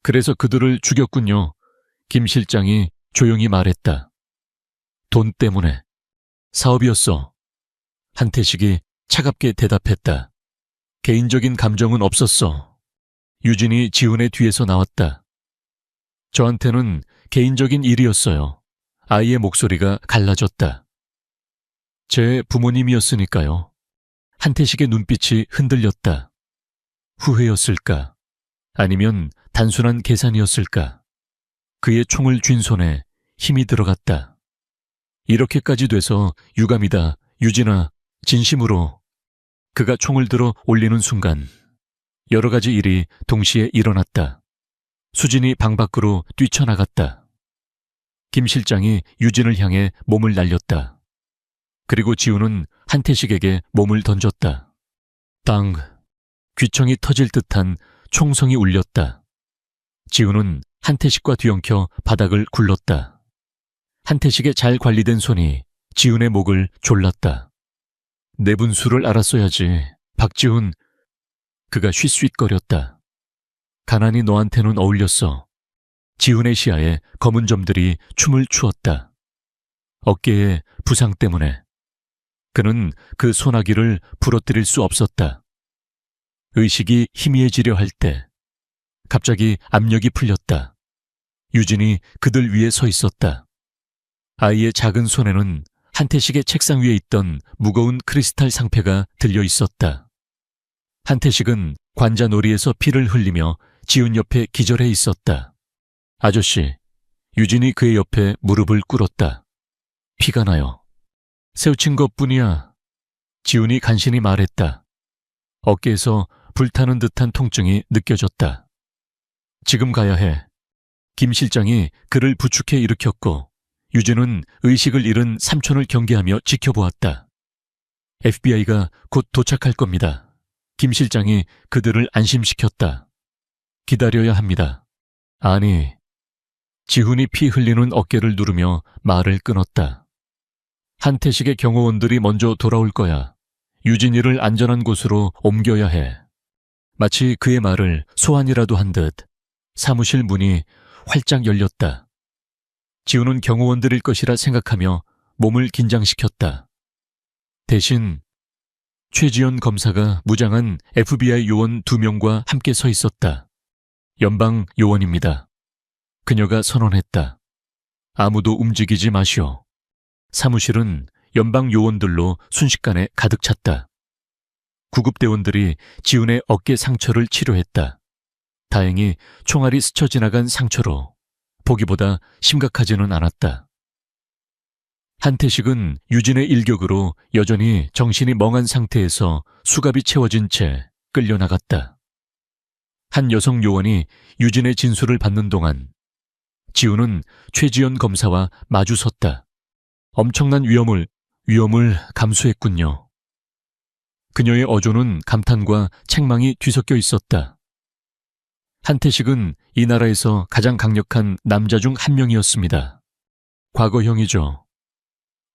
그래서 그들을 죽였군요. 김 실장이 조용히 말했다. 돈 때문에. 사업이었어. 한태식이 차갑게 대답했다. 개인적인 감정은 없었어. 유진이 지훈의 뒤에서 나왔다. 저한테는 개인적인 일이었어요. 아이의 목소리가 갈라졌다. 제 부모님이었으니까요. 한태식의 눈빛이 흔들렸다. 후회였을까? 아니면 단순한 계산이었을까? 그의 총을 쥔 손에 힘이 들어갔다. 이렇게까지 돼서 유감이다. 유진아, 진심으로. 그가 총을 들어 올리는 순간 여러 가지 일이 동시에 일어났다. 수진이 방 밖으로 뛰쳐나갔다. 김 실장이 유진을 향해 몸을 날렸다. 그리고 지훈은 한태식에게 몸을 던졌다. 땅, 귀청이 터질 듯한 총성이 울렸다. 지훈은 한태식과 뒤엉켜 바닥을 굴렀다. 한태식의 잘 관리된 손이 지훈의 목을 졸랐다. 내 분수를 알았어야지. 박지훈. 그가 쉿쉿거렸다. 가난이 너한테는 어울렸어. 지훈의 시야에 검은 점들이 춤을 추었다. 어깨의 부상 때문에. 그는 그 소나기를 부러뜨릴 수 없었다. 의식이 희미해지려 할 때 갑자기 압력이 풀렸다. 유진이 그들 위에 서 있었다. 아이의 작은 손에는 한태식의 책상 위에 있던 무거운 크리스탈 상패가 들려 있었다. 한태식은 관자놀이에서 피를 흘리며 지훈 옆에 기절해 있었다. 아저씨, 유진이 그의 옆에 무릎을 꿇었다. 피가 나요. 세우친 것뿐이야. 지훈이 간신히 말했다. 어깨에서 불타는 듯한 통증이 느껴졌다. 지금 가야 해. 김 실장이 그를 부축해 일으켰고 유진은 의식을 잃은 삼촌을 경계하며 지켜보았다. FBI가 곧 도착할 겁니다. 김 실장이 그들을 안심시켰다. 기다려야 합니다. 아니, 지훈이 피 흘리는 어깨를 누르며 말을 끊었다. 한태식의 경호원들이 먼저 돌아올 거야. 유진이를 안전한 곳으로 옮겨야 해. 마치 그의 말을 소환이라도 한 듯 사무실 문이 활짝 열렸다. 지훈은 경호원들일 것이라 생각하며 몸을 긴장시켰다. 대신 최지연 검사가 무장한 FBI 요원 2명과 함께 서 있었다. 연방 요원입니다. 그녀가 선언했다. 아무도 움직이지 마시오. 사무실은 연방 요원들로 순식간에 가득 찼다. 구급대원들이 지훈의 어깨 상처를 치료했다. 다행히 총알이 스쳐 지나간 상처로 보기보다 심각하지는 않았다. 한태식은 유진의 일격으로 여전히 정신이 멍한 상태에서 수갑이 채워진 채 끌려나갔다. 한 여성 요원이 유진의 진술을 받는 동안 지훈은 최지연 검사와 마주 섰다. 엄청난 위험을 감수했군요. 그녀의 어조는 감탄과 책망이 뒤섞여 있었다. 한태식은 이 나라에서 가장 강력한 남자 중 한 명이었습니다. 과거형이죠.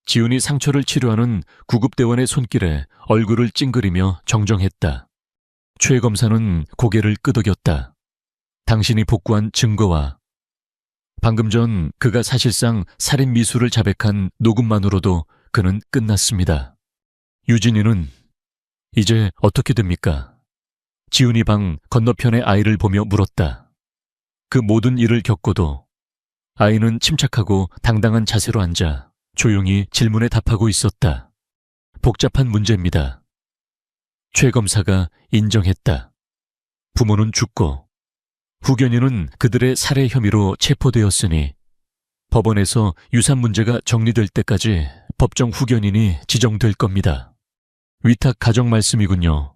지훈이 상처를 치료하는 구급대원의 손길에 얼굴을 찡그리며 정정했다. 최 검사는 고개를 끄덕였다. 당신이 복구한 증거와 방금 전 그가 사실상 살인 미수를 자백한 녹음만으로도 그는 끝났습니다. 유진이는 이제 어떻게 됩니까? 지훈이 방 건너편의 아이를 보며 물었다. 그 모든 일을 겪고도 아이는 침착하고 당당한 자세로 앉아 조용히 질문에 답하고 있었다. 복잡한 문제입니다. 최 검사가 인정했다. 부모는 죽고 후견인은 그들의 살해 혐의로 체포되었으니 법원에서 유산 문제가 정리될 때까지 법정 후견인이 지정될 겁니다. 위탁 가정 말씀이군요.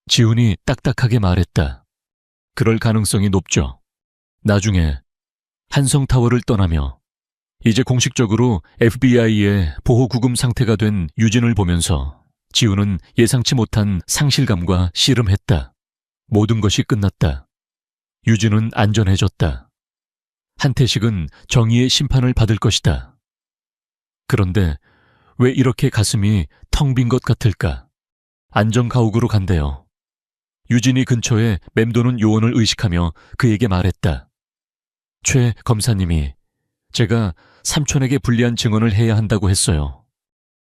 지훈이 딱딱하게 말했다. 그럴 가능성이 높죠. 나중에 한성타워를 떠나며 이제 공식적으로 FBI의 보호구금 상태가 된 유진을 보면서 지훈은 예상치 못한 상실감과 씨름했다. 모든 것이 끝났다. 유진은 안전해졌다. 한태식은 정의의 심판을 받을 것이다. 그런데 왜 이렇게 가슴이 텅 빈 것 같을까? 안전가옥으로 간대요. 유진이 근처에 맴도는 요원을 의식하며 그에게 말했다. 최 검사님이 제가 삼촌에게 불리한 증언을 해야 한다고 했어요.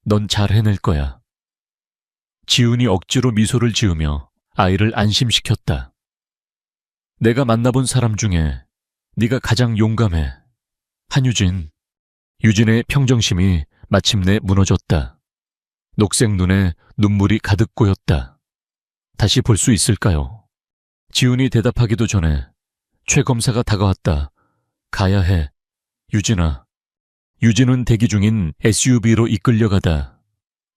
넌 잘 해낼 거야. 지훈이 억지로 미소를 지으며 아이를 안심시켰다. 내가 만나본 사람 중에 네가 가장 용감해. 한유진. 유진의 평정심이 마침내 무너졌다. 녹색 눈에 눈물이 가득 고였다. 다시 볼 수 있을까요? 지훈이 대답하기도 전에 최 검사가 다가왔다. 가야 해. 유진아. 유진은 대기 중인 SUV로 이끌려가다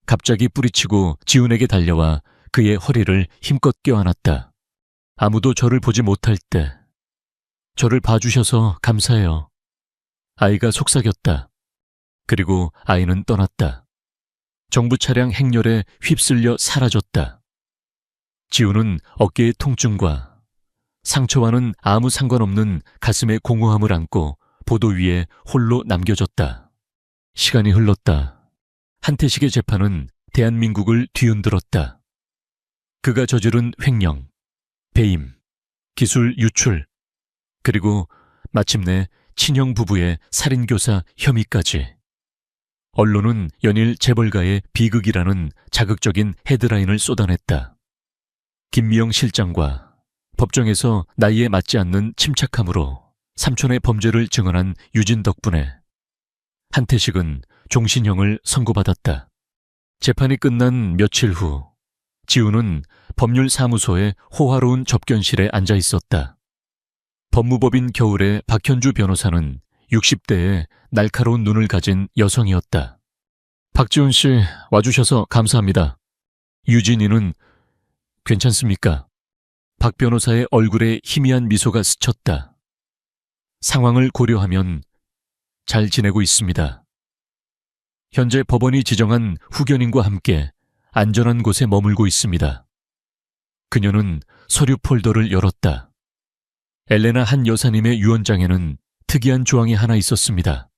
갑자기 뿌리치고 지훈에게 달려와 그의 허리를 힘껏 껴안았다. 아무도 저를 보지 못할 때 저를 봐주셔서 감사해요. 아이가 속삭였다. 그리고 아이는 떠났다. 정부 차량 행렬에 휩쓸려 사라졌다. 지훈은 어깨의 통증과 상처와는 아무 상관없는 가슴의 공허함을 안고 보도 위에 홀로 남겨졌다. 시간이 흘렀다. 한태식의 재판은 대한민국을 뒤흔들었다. 그가 저지른 횡령, 배임, 기술 유출, 그리고 마침내 친형 부부의 살인교사 혐의까지. 언론은 연일 재벌가의 비극이라는 자극적인 헤드라인을 쏟아냈다. 김미영 실장과 법정에서 나이에 맞지 않는 침착함으로 삼촌의 범죄를 증언한 유진 덕분에 한태식은 종신형을 선고받았다. 재판이 끝난 며칠 후 지우는 법률사무소의 호화로운 접견실에 앉아 있었다. 법무법인 겨울의 박현주 변호사는 60대의 날카로운 눈을 가진 여성이었다. 박지훈 씨 와주셔서 감사합니다. 유진이는 괜찮습니까? 박 변호사의 얼굴에 희미한 미소가 스쳤다. 상황을 고려하면 잘 지내고 있습니다. 현재 법원이 지정한 후견인과 함께 안전한 곳에 머물고 있습니다. 그녀는 서류 폴더를 열었다. 엘레나 한 여사님의 유언장에는 특이한 조항이 하나 있었습니다.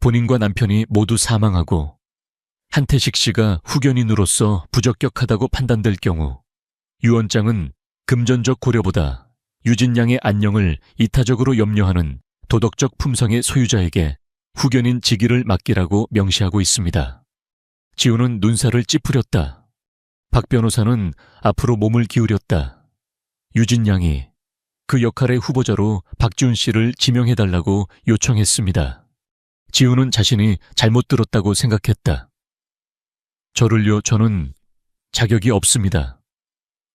본인과 남편이 모두 사망하고 한태식 씨가 후견인으로서 부적격하다고 판단될 경우 유언장은 금전적 고려보다 유진 양의 안녕을 이타적으로 염려하는 도덕적 품성의 소유자에게 후견인 직위를 맡기라고 명시하고 있습니다. 지우는 눈살을 찌푸렸다. 박 변호사는 앞으로 몸을 기울였다. 유진 양이 그 역할의 후보자로 박지훈 씨를 지명해달라고 요청했습니다. 지우는 자신이 잘못 들었다고 생각했다. 저를요, 저는 자격이 없습니다.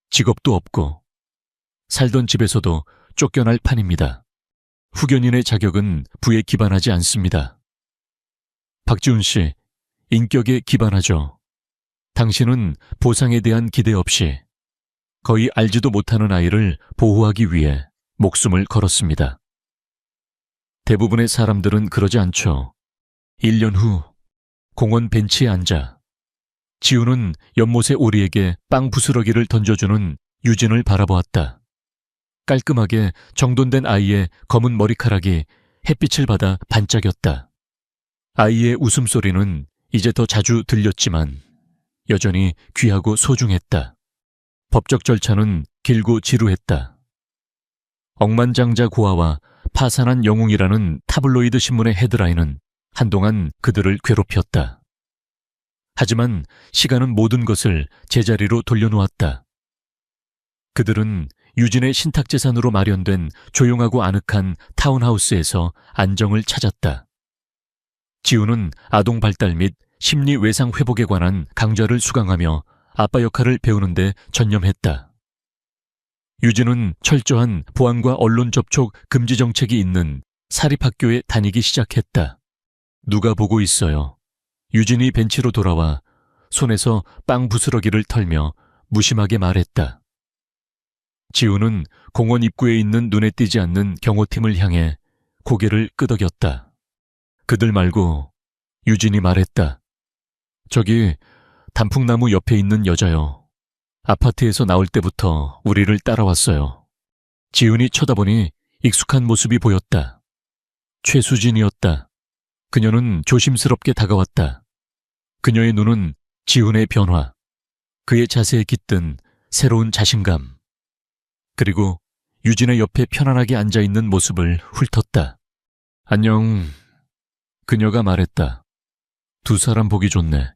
직업도 없고 살던 집에서도 쫓겨날 판입니다. 후견인의 자격은 부에 기반하지 않습니다. 박지훈 씨, 인격에 기반하죠. 당신은 보상에 대한 기대 없이 거의 알지도 못하는 아이를 보호하기 위해 목숨을 걸었습니다. 대부분의 사람들은 그러지 않죠. 1년 후 공원 벤치에 앉아 지우는 연못의 오리에게 빵 부스러기를 던져주는 유진을 바라보았다. 깔끔하게 정돈된 아이의 검은 머리카락이 햇빛을 받아 반짝였다. 아이의 웃음소리는 이제 더 자주 들렸지만 여전히 귀하고 소중했다. 법적 절차는 길고 지루했다. 억만장자 고아와 파산한 영웅이라는 타블로이드 신문의 헤드라인은 한동안 그들을 괴롭혔다. 하지만 시간은 모든 것을 제자리로 돌려놓았다. 그들은 유진의 신탁재산으로 마련된 조용하고 아늑한 타운하우스에서 안정을 찾았다. 지우는 아동 발달 및 심리 외상 회복에 관한 강좌를 수강하며 아빠 역할을 배우는 데 전념했다. 유진은 철저한 보안과 언론 접촉 금지 정책이 있는 사립학교에 다니기 시작했다. 누가 보고 있어요. 유진이 벤치로 돌아와 손에서 빵 부스러기를 털며 무심하게 말했다. 지우는 공원 입구에 있는 눈에 띄지 않는 경호팀을 향해 고개를 끄덕였다. 그들 말고 유진이 말했다. 저기 단풍나무 옆에 있는 여자요. 아파트에서 나올 때부터 우리를 따라왔어요. 지훈이 쳐다보니 익숙한 모습이 보였다. 최수진이었다. 그녀는 조심스럽게 다가왔다. 그녀의 눈은 지훈의 변화, 그의 자세에 깃든 새로운 자신감, 그리고 유진의 옆에 편안하게 앉아있는 모습을 훑었다. 안녕. 그녀가 말했다. 두 사람 보기 좋네.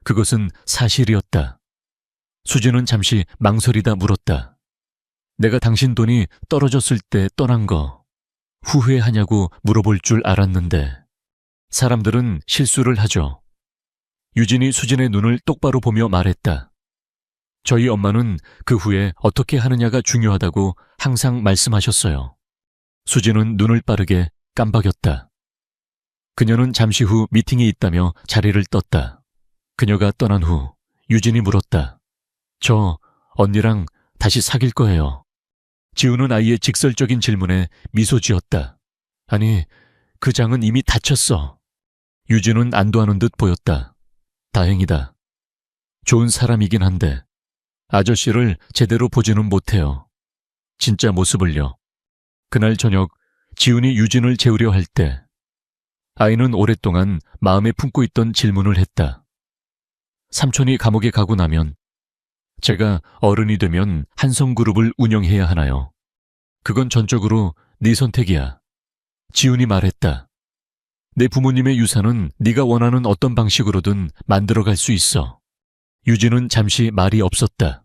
그것은 사실이었다. 수진은 잠시 망설이다 물었다. 내가 당신 돈이 떨어졌을 때 떠난 거 후회하냐고 물어볼 줄 알았는데. 사람들은 실수를 하죠. 유진이 수진의 눈을 똑바로 보며 말했다. 저희 엄마는 그 후에 어떻게 하느냐가 중요하다고 항상 말씀하셨어요. 수진은 눈을 빠르게 깜박였다. 그녀는 잠시 후 미팅이 있다며 자리를 떴다. 그녀가 떠난 후 유진이 물었다. 저 언니랑 다시 사귈 거예요. 지우는 아이의 직설적인 질문에 미소 지었다. 아니, 그 장은 이미 다쳤어. 유진은 안도하는 듯 보였다. 다행이다. 좋은 사람이긴 한데 아저씨를 제대로 보지는 못해요. 진짜 모습을요. 그날 저녁 지훈이 유진을 재우려 할 때 아이는 오랫동안 마음에 품고 있던 질문을 했다. 삼촌이 감옥에 가고 나면 제가 어른이 되면 한성그룹을 운영해야 하나요? 그건 전적으로 네 선택이야. 지훈이 말했다. 내 부모님의 유산은 네가 원하는 어떤 방식으로든 만들어갈 수 있어. 유진은 잠시 말이 없었다.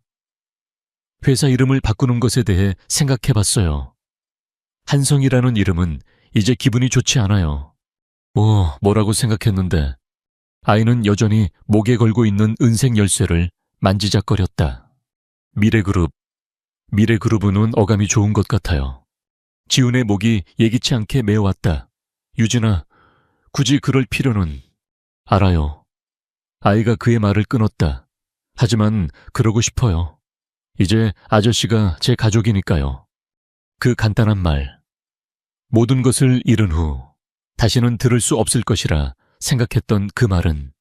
회사 이름을 바꾸는 것에 대해 생각해봤어요. 한성이라는 이름은 이제 기분이 좋지 않아요. 뭐라고 생각했는데 아이는 여전히 목에 걸고 있는 은색 열쇠를 만지작거렸다. 미래그룹은 어감이 좋은 것 같아요. 지훈의 목이 예기치 않게 메어왔다. 유진아, 굳이 그럴 필요는... 알아요. 아이가 그의 말을 끊었다. 하지만 그러고 싶어요. 이제 아저씨가 제 가족이니까요. 그 간단한 말. 모든 것을 잃은 후 다시는 들을 수 없을 것이라 생각했던 그 말은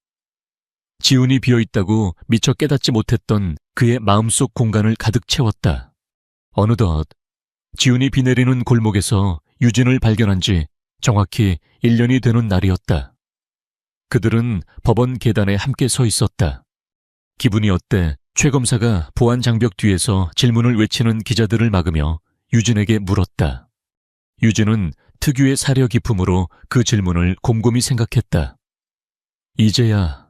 지훈이 비어있다고 미처 깨닫지 못했던 그의 마음속 공간을 가득 채웠다. 어느덧 지훈이 비 내리는 골목에서 유진을 발견한 지 정확히 1년이 되는 날이었다. 그들은 법원 계단에 함께 서 있었다. 기분이 어때? 최 검사가 보안 장벽 뒤에서 질문을 외치는 기자들을 막으며 유진에게 물었다. 유진은 특유의 사려 깊음으로 그 질문을 곰곰이 생각했다. 이제야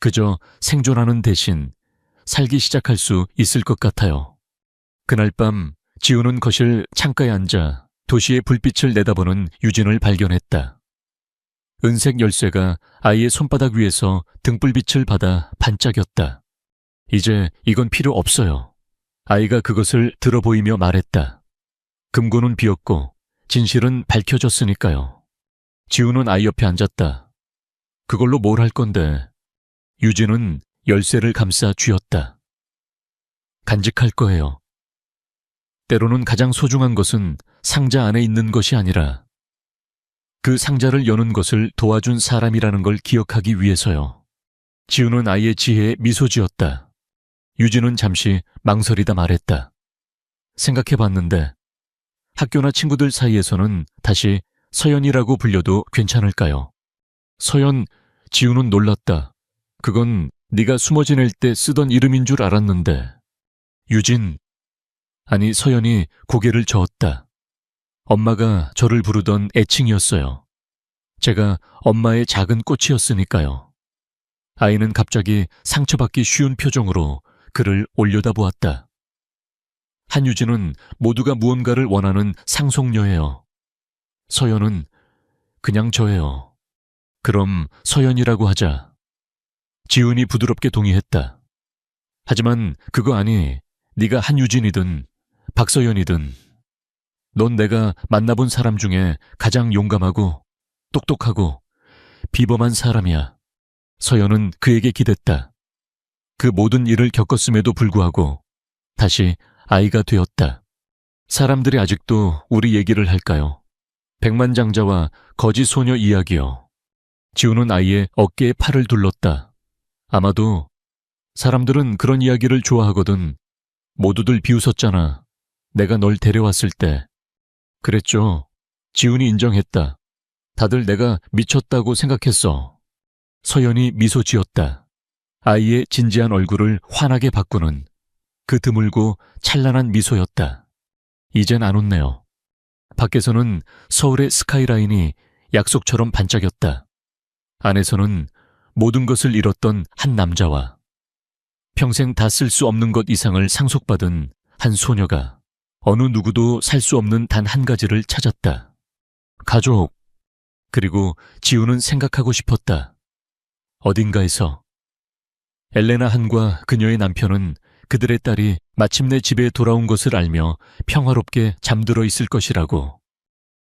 그저 생존하는 대신 살기 시작할 수 있을 것 같아요. 그날 밤 지훈은 거실 창가에 앉아 도시의 불빛을 내다보는 유진을 발견했다. 은색 열쇠가 아이의 손바닥 위에서 등불빛을 받아 반짝였다. 이제 이건 필요 없어요. 아이가 그것을 들어 보이며 말했다. 금고는 비었고 진실은 밝혀졌으니까요. 지훈은 아이 옆에 앉았다. 그걸로 뭘 할 건데? 유진은 열쇠를 감싸 쥐었다. 간직할 거예요. 때로는 가장 소중한 것은 상자 안에 있는 것이 아니라 그 상자를 여는 것을 도와준 사람이라는 걸 기억하기 위해서요. 지훈은 아이의 지혜에 미소 지었다. 유진은 잠시 망설이다 말했다. 생각해봤는데 학교나 친구들 사이에서는 다시 서연이라고 불려도 괜찮을까요? 서연, 지훈은 놀랐다. 그건 네가 숨어 지낼 때 쓰던 이름인 줄 알았는데. 유진, 아니 서연이 고개를 저었다. 엄마가 저를 부르던 애칭이었어요. 제가 엄마의 작은 꽃이었으니까요. 아이는 갑자기 상처받기 쉬운 표정으로 그를 올려다보았다. 한유진은 모두가 무언가를 원하는 상속녀예요. 서연은 그냥 저예요. 그럼 서연이라고 하자. 지훈이 부드럽게 동의했다. 하지만 그거 아니, 네가 한유진이든 박서연이든 넌 내가 만나본 사람 중에 가장 용감하고 똑똑하고 비범한 사람이야. 서연은 그에게 기댔다. 그 모든 일을 겪었음에도 불구하고 다시 아이가 되었다. 사람들이 아직도 우리 얘기를 할까요? 백만장자와 거지 소녀 이야기요. 지훈은 아이의 어깨에 팔을 둘렀다. 아마도 사람들은 그런 이야기를 좋아하거든. 모두들 비웃었잖아. 내가 널 데려왔을 때. 그랬죠. 지훈이 인정했다. 다들 내가 미쳤다고 생각했어. 서연이 미소 지었다. 아이의 진지한 얼굴을 환하게 바꾸는 그 드물고 찬란한 미소였다. 이젠 안 웃네요. 밖에서는 서울의 스카이라인이 약속처럼 반짝였다. 안에서는 모든 것을 잃었던 한 남자와 평생 다 쓸 수 없는 것 이상을 상속받은 한 소녀가 어느 누구도 살 수 없는 단 한 가지를 찾았다. 가족. 그리고 지훈은 생각하고 싶었다. 어딘가에서 엘레나 한과 그녀의 남편은 그들의 딸이 마침내 집에 돌아온 것을 알며 평화롭게 잠들어 있을 것이라고.